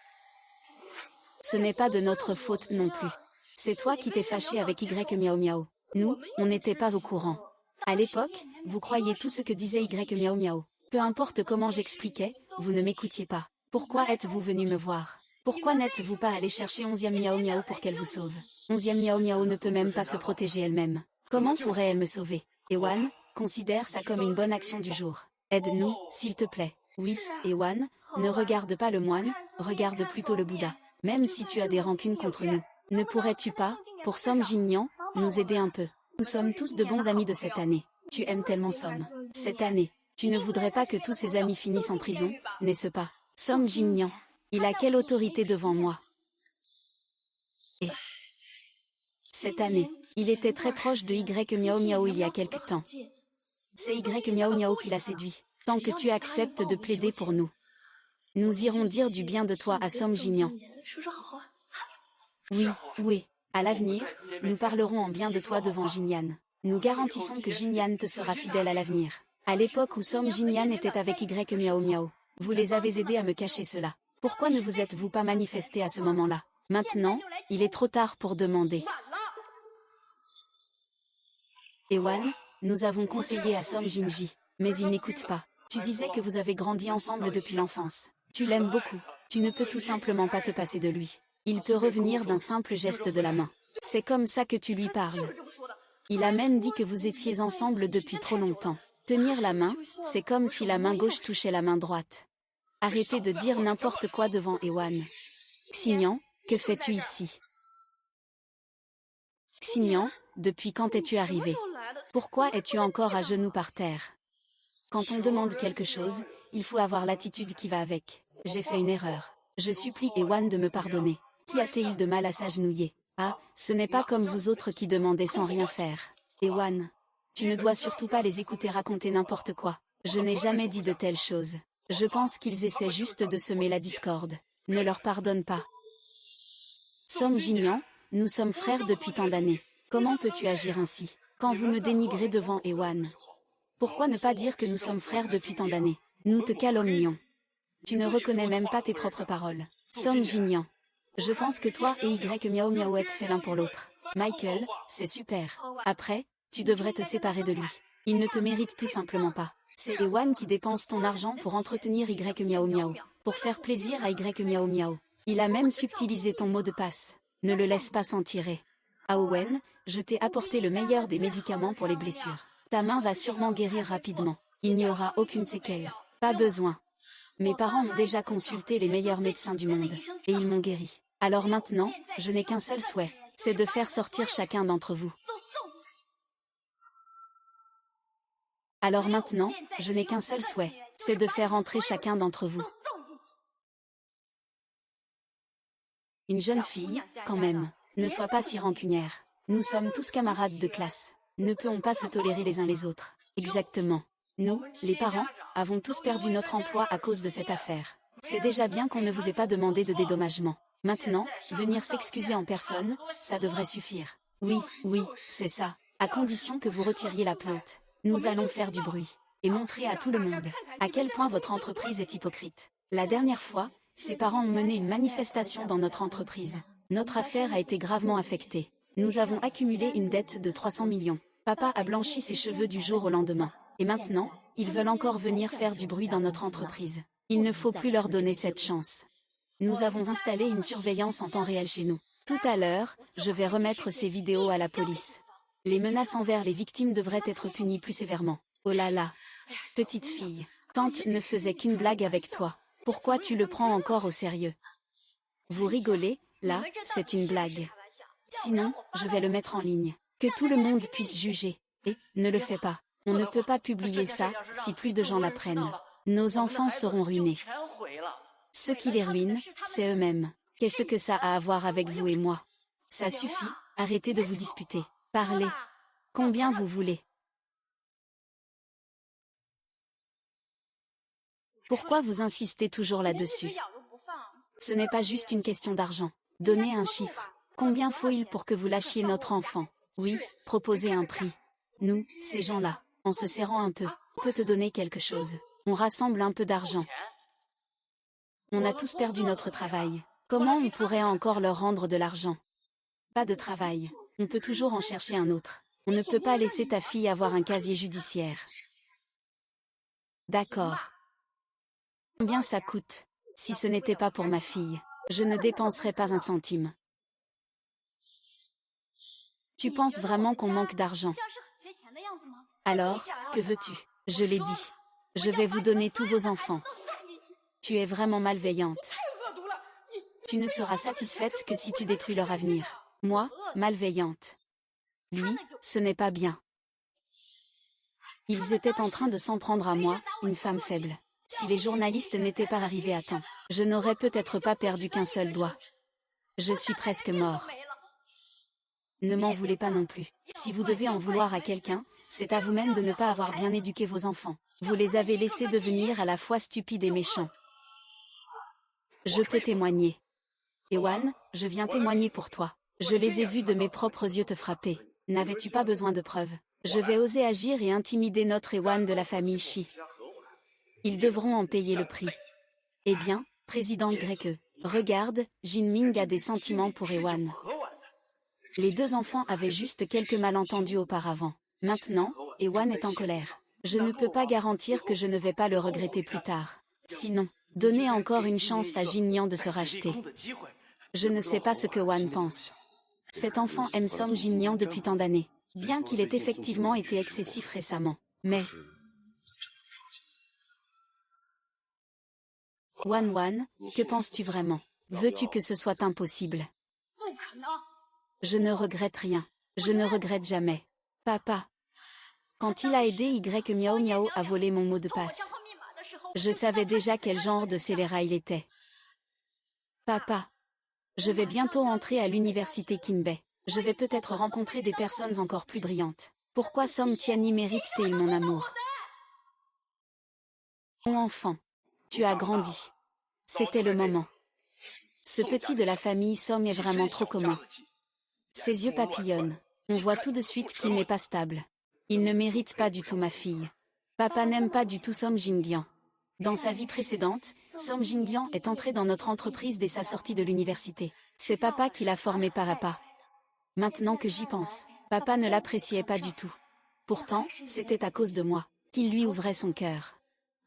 Ce n'est pas de notre faute non plus. C'est toi qui t'es fâché avec Y Miao Miao. Nous, on n'était pas au courant. À l'époque, vous croyiez tout ce que disait Y Miao Miao. Peu importe comment j'expliquais, vous ne m'écoutiez pas. Pourquoi êtes-vous venu me voir? Pourquoi n'êtes-vous pas allé chercher 11e Miao Miao pour qu'elle vous sauve? 11e Miao Miao ne peut même pas se protéger elle-même. Comment pourrait-elle me sauver? Ewan, considère ça comme une bonne action du jour. Aide-nous, s'il te plaît. Oui, Ewan, ne regarde pas le moine, regarde plutôt le Bouddha. Même si tu as des rancunes contre nous, ne pourrais-tu pas, pour Som Jingyan, nous aider un peu? Nous sommes tous de bons amis de cette année. Tu aimes tellement Som. Cette année, tu ne voudrais pas que tous ses amis finissent en prison, n'est-ce pas? Som Jingyan, il a quelle autorité devant moi? Et cette année, il était très proche de Y Miao Miao il y a quelque temps. C'est Y Miao Miao qui l'a séduit. Tant que tu acceptes de plaider pour nous, nous irons dire du bien de toi à Som Jingyan. Oui, oui. À l'avenir, nous parlerons en bien de toi devant Jingyan. Nous garantissons que Jingyan te sera fidèle à l'avenir. À l'époque où Som Jingyan était avec Y Miao Miao, vous les avez aidés à me cacher cela. Pourquoi ne vous êtes-vous pas manifesté à ce moment-là? Maintenant, il est trop tard pour demander. Ewan, nous avons conseillé à Som Jinji, mais il n'écoute pas. Tu disais que vous avez grandi ensemble depuis l'enfance. Tu l'aimes beaucoup. Tu ne peux tout simplement pas te passer de lui. Il peut revenir d'un simple geste de la main. C'est comme ça que tu lui parles. Il a même dit que vous étiez ensemble depuis trop longtemps. Tenir la main, c'est comme si la main gauche touchait la main droite. Arrêtez de dire n'importe quoi devant Ewan. Xignan, que fais-tu ici? Xignan, depuis quand es-tu arrivé? Pourquoi es-tu encore à genoux par terre? Quand on demande quelque chose, il faut avoir l'attitude qui va avec. J'ai fait une erreur. Je supplie Ewan de me pardonner. Qu'y a-t-il de mal à s'agenouiller? Ah, ce n'est pas comme vous autres qui demandez sans rien faire. Ewan, tu ne dois surtout pas les écouter raconter n'importe quoi. Je n'ai jamais dit de telles choses. Je pense qu'ils essaient juste de semer la discorde. Ne leur pardonne pas. Som Jingyan, nous sommes frères depuis tant d'années. Comment peux-tu agir ainsi, quand vous me dénigrez devant Ewan? Pourquoi ne pas dire que nous sommes frères depuis tant d'années? Nous te calomnions. Tu ne reconnais même pas tes propres paroles. Som Jingyan. Je pense que toi et Y Miao Miao êtes faits l'un pour l'autre. Michael, c'est super. Après, tu devrais te séparer de lui. Il ne te mérite tout simplement pas. C'est Ewan qui dépense ton argent pour entretenir Y Miao Miao, pour faire plaisir à Y Miao Miao. Il a même subtilisé ton mot de passe. Ne le laisse pas s'en tirer. À Owen, je t'ai apporté le meilleur des médicaments pour les blessures. Ta main va sûrement guérir rapidement. Il n'y aura aucune séquelle. Pas besoin. Mes parents ont déjà consulté les meilleurs médecins du monde, et ils m'ont guéri. Alors maintenant, je n'ai qu'un seul souhait, c'est de faire sortir chacun d'entre vous. Alors maintenant, je n'ai qu'un seul souhait, c'est de faire entrer chacun d'entre vous. Une jeune fille, quand même, ne sois pas si rancunière. Nous sommes tous camarades de classe. Ne pouvons pas se tolérer les uns les autres. Exactement. Nous, les parents, avons tous perdu notre emploi à cause de cette affaire. C'est déjà bien qu'on ne vous ait pas demandé de dédommagement. Maintenant, venir s'excuser en personne, ça devrait suffire. Oui, oui, c'est ça. À condition que vous retiriez la plainte. Nous allons faire du bruit. Et montrer à tout le monde à quel point votre entreprise est hypocrite. La dernière fois, ses parents ont mené une manifestation dans notre entreprise. Notre affaire a été gravement affectée. Nous avons accumulé une dette de 300 millions. Papa a blanchi ses cheveux du jour au lendemain. Et maintenant, ils veulent encore venir faire du bruit dans notre entreprise. Il ne faut plus leur donner cette chance. Nous avons installé une surveillance en temps réel chez nous. Tout à l'heure, je vais remettre ces vidéos à la police. Les menaces envers les victimes devraient être punies plus sévèrement. Oh là là. Petite fille, tante ne faisait qu'une blague avec toi. Pourquoi tu le prends encore au sérieux? Vous rigolez, là, c'est une blague. Sinon, je vais le mettre en ligne. Que tout le monde puisse juger. Et, ne le fais pas. On ne peut pas publier ça, si plus de gens l'apprennent. Nos enfants seront ruinés. Ceux qui les ruinent, c'est eux-mêmes. Qu'est-ce que ça a à voir avec vous et moi? Ça suffit, arrêtez de vous disputer. Parlez. Combien vous voulez? Pourquoi vous insistez toujours là-dessus? Ce n'est pas juste une question d'argent. Donnez un chiffre. Combien faut-il pour que vous lâchiez notre enfant? Oui, proposez un prix. Nous, ces gens-là, en se serrant un peu, on peut te donner quelque chose. On rassemble un peu d'argent. On a tous perdu notre travail. Comment on pourrait encore leur rendre de l'argent? Pas de travail. On peut toujours en chercher un autre. On ne peut pas laisser ta fille avoir un casier judiciaire. D'accord. Combien ça coûte? Si ce n'était pas pour ma fille, je ne dépenserais pas un centime. Tu penses vraiment qu'on manque d'argent? Alors, que veux-tu? Je l'ai dit. Je vais vous donner tous vos enfants. Tu es vraiment malveillante. Tu ne seras satisfaite que si tu détruis leur avenir. Moi, malveillante. Lui, ce n'est pas bien. Ils étaient en train de s'en prendre à moi, une femme faible. Si les journalistes n'étaient pas arrivés à temps, je n'aurais peut-être pas perdu qu'un seul doigt. Je suis presque mort. Ne m'en voulez pas non plus. Si vous devez en vouloir à quelqu'un, c'est à vous-même de ne pas avoir bien éduqué vos enfants. Vous les avez laissés devenir à la fois stupides et méchants. Je peux témoigner. Ewan, je viens témoigner pour toi. Je les ai vus de mes propres yeux te frapper. N'avais-tu pas besoin de preuves? Je vais oser agir et intimider notre Ewan de la famille Shi. Ils devront en payer le prix. Eh bien, président Y, regarde, Jinming a des sentiments pour Ewan. Les deux enfants avaient juste quelques malentendus auparavant. Maintenant, Ewan est en colère. Je ne peux pas garantir que je ne vais pas le regretter plus tard. Sinon, donnez encore une chance à Jinyan de se racheter. Je ne sais pas ce que Wan pense. Cet enfant aime Som Jinyan depuis tant d'années, bien qu'il ait effectivement été excessif récemment. Mais... Wan, que penses-tu vraiment? Veux-tu que ce soit impossible? Je ne regrette rien. Je ne regrette jamais. Papa. Quand il a aidé Y Miao Miao à voler mon mot de passe, je savais déjà quel genre de scélérat il était. Papa. Je vais bientôt entrer à l'université Kinbei. Je vais peut-être rencontrer des personnes encore plus brillantes. Pourquoi Som Tianyi mérite-t-il mon amour? Mon enfant. Tu as grandi. C'était le moment. Ce petit de la famille Som est vraiment trop commun. Ses yeux papillonnent. On voit tout de suite qu'il n'est pas stable. Il ne mérite pas du tout ma fille. Papa n'aime pas du tout Som Jingliang. Dans sa vie précédente, Som Jingliang est entré dans notre entreprise dès sa sortie de l'université. C'est papa qui l'a formé pas à pas. Maintenant que j'y pense, papa ne l'appréciait pas du tout. Pourtant, c'était à cause de moi qu'il lui ouvrait son cœur.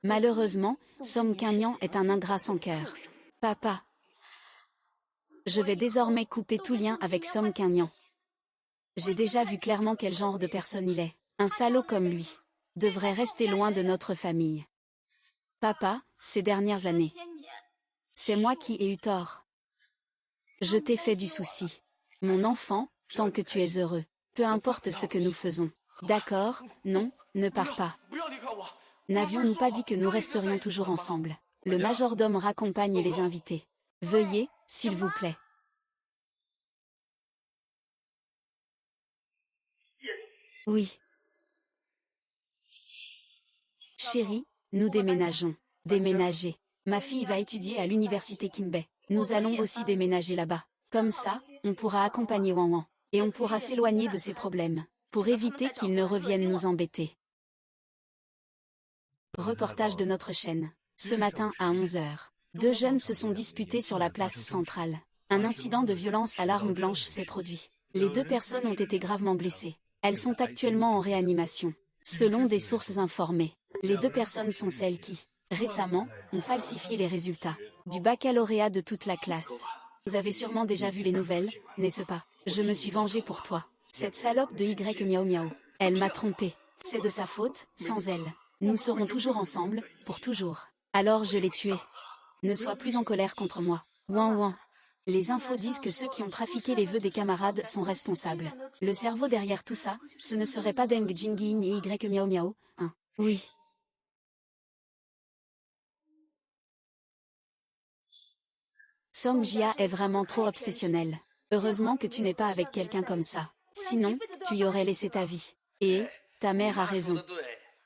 Malheureusement, Som Kinyan est un ingrat sans cœur. Papa. Je vais désormais couper tout lien avec Som Kinyan. J'ai déjà vu clairement quel genre de personne il est. Un salaud comme lui devrait rester loin de notre famille. Papa, ces dernières années, c'est moi qui ai eu tort. Je t'ai fait du souci. Mon enfant, tant que tu es heureux, peu importe ce que nous faisons. D'accord, non, ne pars pas. N'avions-nous pas dit que nous resterions toujours ensemble? Le majordome raccompagne les invités. Veuillez, s'il vous plaît. Oui. Chérie, nous déménageons. Déménager. Ma fille va étudier à l'université Kinbei. Nous allons aussi déménager là-bas. Comme ça, on pourra accompagner Wan. Et on pourra s'éloigner de ses problèmes, pour éviter qu'ils ne reviennent nous embêter. Reportage de notre chaîne. Ce matin à 11 h, deux jeunes se sont disputés sur la place centrale. Un incident de violence à l'arme blanche s'est produit. Les deux personnes ont été gravement blessées. Elles sont actuellement en réanimation. Selon des sources informées, les deux personnes sont celles qui, récemment, ont falsifié les résultats du baccalauréat de toute la classe. Vous avez sûrement déjà vu les nouvelles, n'est-ce pas? Je me suis vengée pour toi. Cette salope de Y Miao Miao, elle m'a trompée. C'est de sa faute, sans elle. Nous serons toujours ensemble, pour toujours. Alors je l'ai tuée. Ne sois plus en colère contre moi. Wan. Les infos disent que ceux qui ont trafiqué les vœux des camarades sont responsables. Le cerveau derrière tout ça, ce ne serait pas Deng Jingyin et Y Miao Miao, hein? Oui. Som Jia est vraiment trop obsessionnel. Heureusement que tu n'es pas avec quelqu'un comme ça. Sinon, tu y aurais laissé ta vie. Et, ta mère a raison.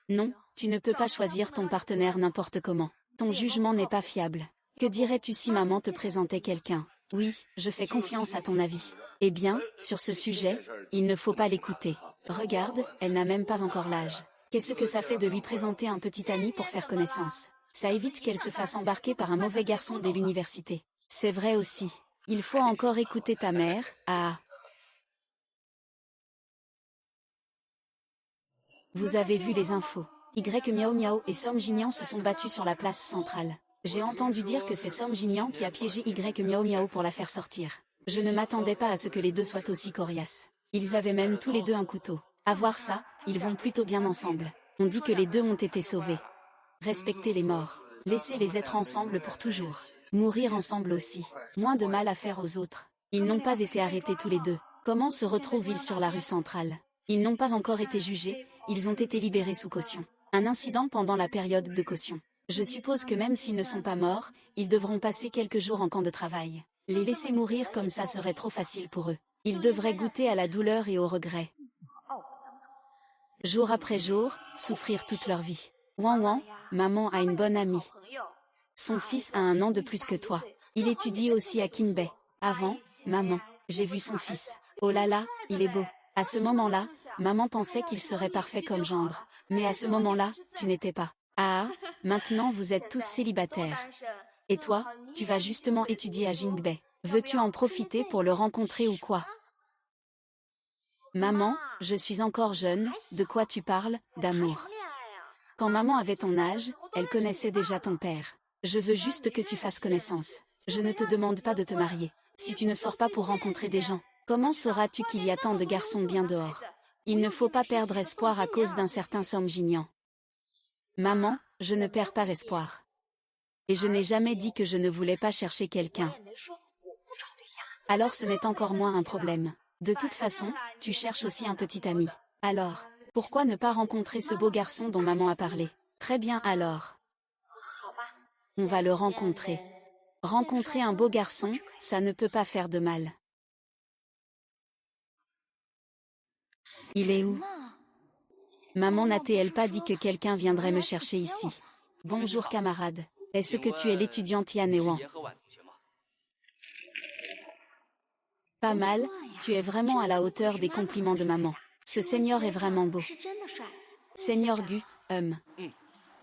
Non, tu ne peux pas choisir ton partenaire n'importe comment. Ton jugement n'est pas fiable. Que dirais-tu si maman te présentait quelqu'un Oui, je fais confiance à ton avis. Eh bien, sur ce sujet, il ne faut pas l'écouter. Regarde, elle n'a même pas encore l'âge. Qu'est-ce que ça fait de lui présenter un petit ami pour faire connaissance? Ça évite qu'elle se fasse embarquer par un mauvais garçon dès l'université. C'est vrai aussi. Il faut encore écouter ta mère. Ah. Vous avez vu les infos. Y Miao Miao et Som Jinian se sont battus sur la place centrale. J'ai entendu dire que c'est Som Jinian qui a piégé Y Miao Miao pour la faire sortir. Je ne m'attendais pas à ce que les deux soient aussi coriaces. Ils avaient même tous les deux un couteau. À voir ça, ils vont plutôt bien ensemble. On dit que les deux ont été sauvés. Respectez les morts. Laissez-les être ensemble pour toujours. Mourir ensemble aussi. Moins de mal à faire aux autres. Ils n'ont pas été arrêtés tous les deux. Comment se retrouvent-ils sur la rue centrale? Ils n'ont pas encore été jugés, ils ont été libérés sous caution. Un incident pendant la période de caution. Je suppose que même s'ils ne sont pas morts, ils devront passer quelques jours en camp de travail. Les laisser mourir comme ça serait trop facile pour eux. Ils devraient goûter à la douleur et au regret. Jour après jour, souffrir toute leur vie. Ouan ouan, maman a une bonne amie. Son fils a 1 an de plus que toi. Il étudie aussi à Kinbei. Avant, maman, j'ai vu son fils. Oh là là, il est beau. À ce moment-là, maman pensait qu'il serait parfait comme gendre. Mais à ce moment-là, tu n'étais pas. Ah, maintenant vous êtes tous célibataires. Et toi, tu vas justement étudier à Jingbei. Veux-tu en profiter pour le rencontrer ou quoi? Maman, je suis encore jeune, de quoi tu parles, d'amour? Quand maman avait ton âge, elle connaissait déjà ton père. Je veux juste que tu fasses connaissance. Je ne te demande pas de te marier. Si tu ne sors pas pour rencontrer des gens, comment sauras-tu qu'il y a tant de garçons bien dehors? Il ne faut pas perdre espoir à cause d'un certain Som Jinian. Maman, je ne perds pas espoir. Et je n'ai jamais dit que je ne voulais pas chercher quelqu'un. Alors ce n'est encore moins un problème. De toute façon, tu cherches aussi un petit ami. Alors, pourquoi ne pas rencontrer ce beau garçon dont maman a parlé? Très bien alors. On va le rencontrer. Rencontrer un beau garçon, ça ne peut pas faire de mal. Il est où? Maman n'a-t-elle pas dit que quelqu'un viendrait me chercher ici? Bonjour camarade. Est-ce que tu es l'étudiante Yan Ewan? Pas mal, tu es vraiment à la hauteur des compliments de maman. Ce seigneur est vraiment beau. Seigneur Gu,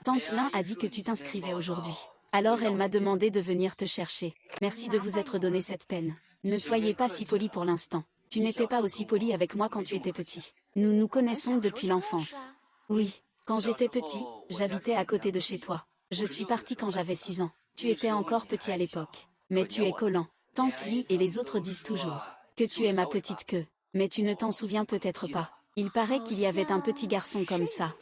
Tante Lin a dit que tu t'inscrivais aujourd'hui. Alors elle m'a demandé de venir te chercher. Merci de vous être donné cette peine. Ne soyez pas si poli pour l'instant. Tu n'étais pas aussi poli avec moi quand tu étais petit. Nous nous connaissons depuis l'enfance. Oui, quand j'étais petit, j'habitais à côté de chez toi. Je suis partie quand j'avais 6 ans. Tu étais encore petit à l'époque. Mais tu es collant. Tante Li et les autres disent toujours que tu es ma petite queue. Mais tu ne t'en souviens peut-être pas. Il paraît qu'il y avait un petit garçon comme ça.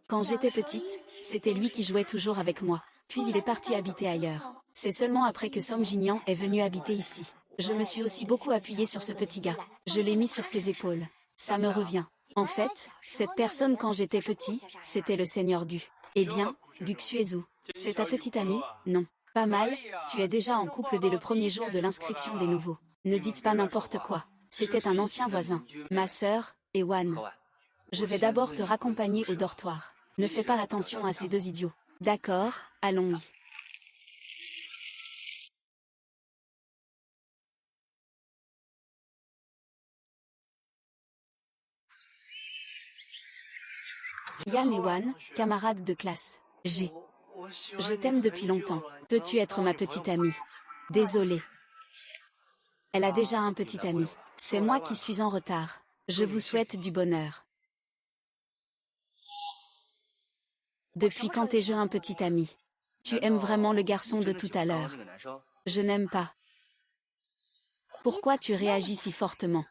Quand j'étais petite, c'était lui qui jouait toujours avec moi. Puis il est parti habiter ailleurs. C'est seulement après que Som Jinian est venu habiter ici. Je me suis aussi beaucoup appuyée sur ce petit gars. Je l'ai mis sur ses épaules. Ça me revient. En fait, cette personne quand j'étais petit, c'était le seigneur Gu. Eh bien, Gu Xuezu, c'est ta petite amie? Non. Pas mal, tu es déjà en couple dès le premier jour de l'inscription des nouveaux. Ne dites pas n'importe quoi. C'était un ancien voisin. Ma sœur, Ewan. Je vais d'abord te raccompagner au dortoir. Ne fais pas attention à ces 2 idiots. D'accord, allons-y. Yan et Wan, camarades de classe. Je t'aime depuis longtemps. Peux-tu être ma petite amie? Désolée. Elle a déjà un petit ami. C'est moi qui suis en retard. Je vous souhaite du bonheur. Depuis quand ai-je un petit ami? Tu aimes vraiment le garçon de tout à l'heure? Je n'aime pas. Pourquoi tu réagis si fortement?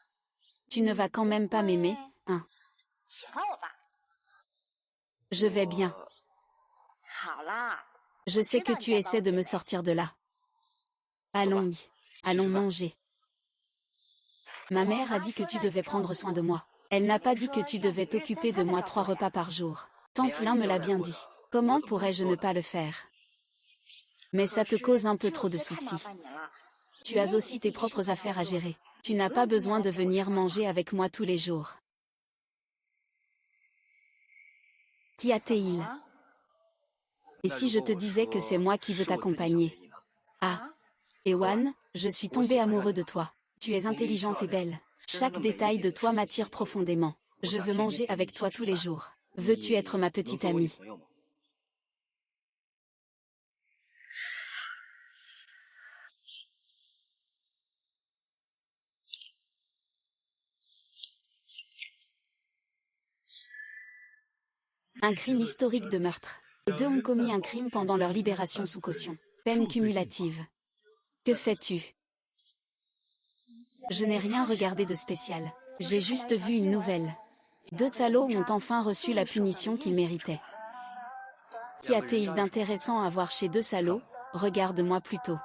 Tu ne vas quand même pas m'aimer, hein? Je vais bien. Je sais que tu essaies de me sortir de là. Allons-y. Allons manger. Ma mère a dit que tu devais prendre soin de moi. Elle n'a pas dit que tu devais t'occuper de moi 3 repas par jour. Tante Lin me l'a bien dit. Comment pourrais-je ne pas le faire? Mais ça te cause un peu trop de soucis. Tu as aussi tes propres affaires à gérer. Tu n'as pas besoin de venir manger avec moi tous les jours. Qui a-t-il? Et si je te disais que c'est moi qui veux t'accompagner? Ah. Ewan, Je suis tombé amoureux de toi. Tu es intelligente et belle. Chaque détail de toi m'attire profondément. Je veux manger avec toi tous les jours. Veux-tu être ma petite amie? Un crime historique de meurtre. Les deux ont commis un crime pendant leur libération sous caution. Peine cumulative. Que fais-tu? Je n'ai rien regardé de spécial. J'ai juste vu une nouvelle. Deux salauds ont enfin reçu la punition qu'ils méritaient. Qu'y a-t-il d'intéressant à voir chez deux salauds? Regarde-moi plutôt.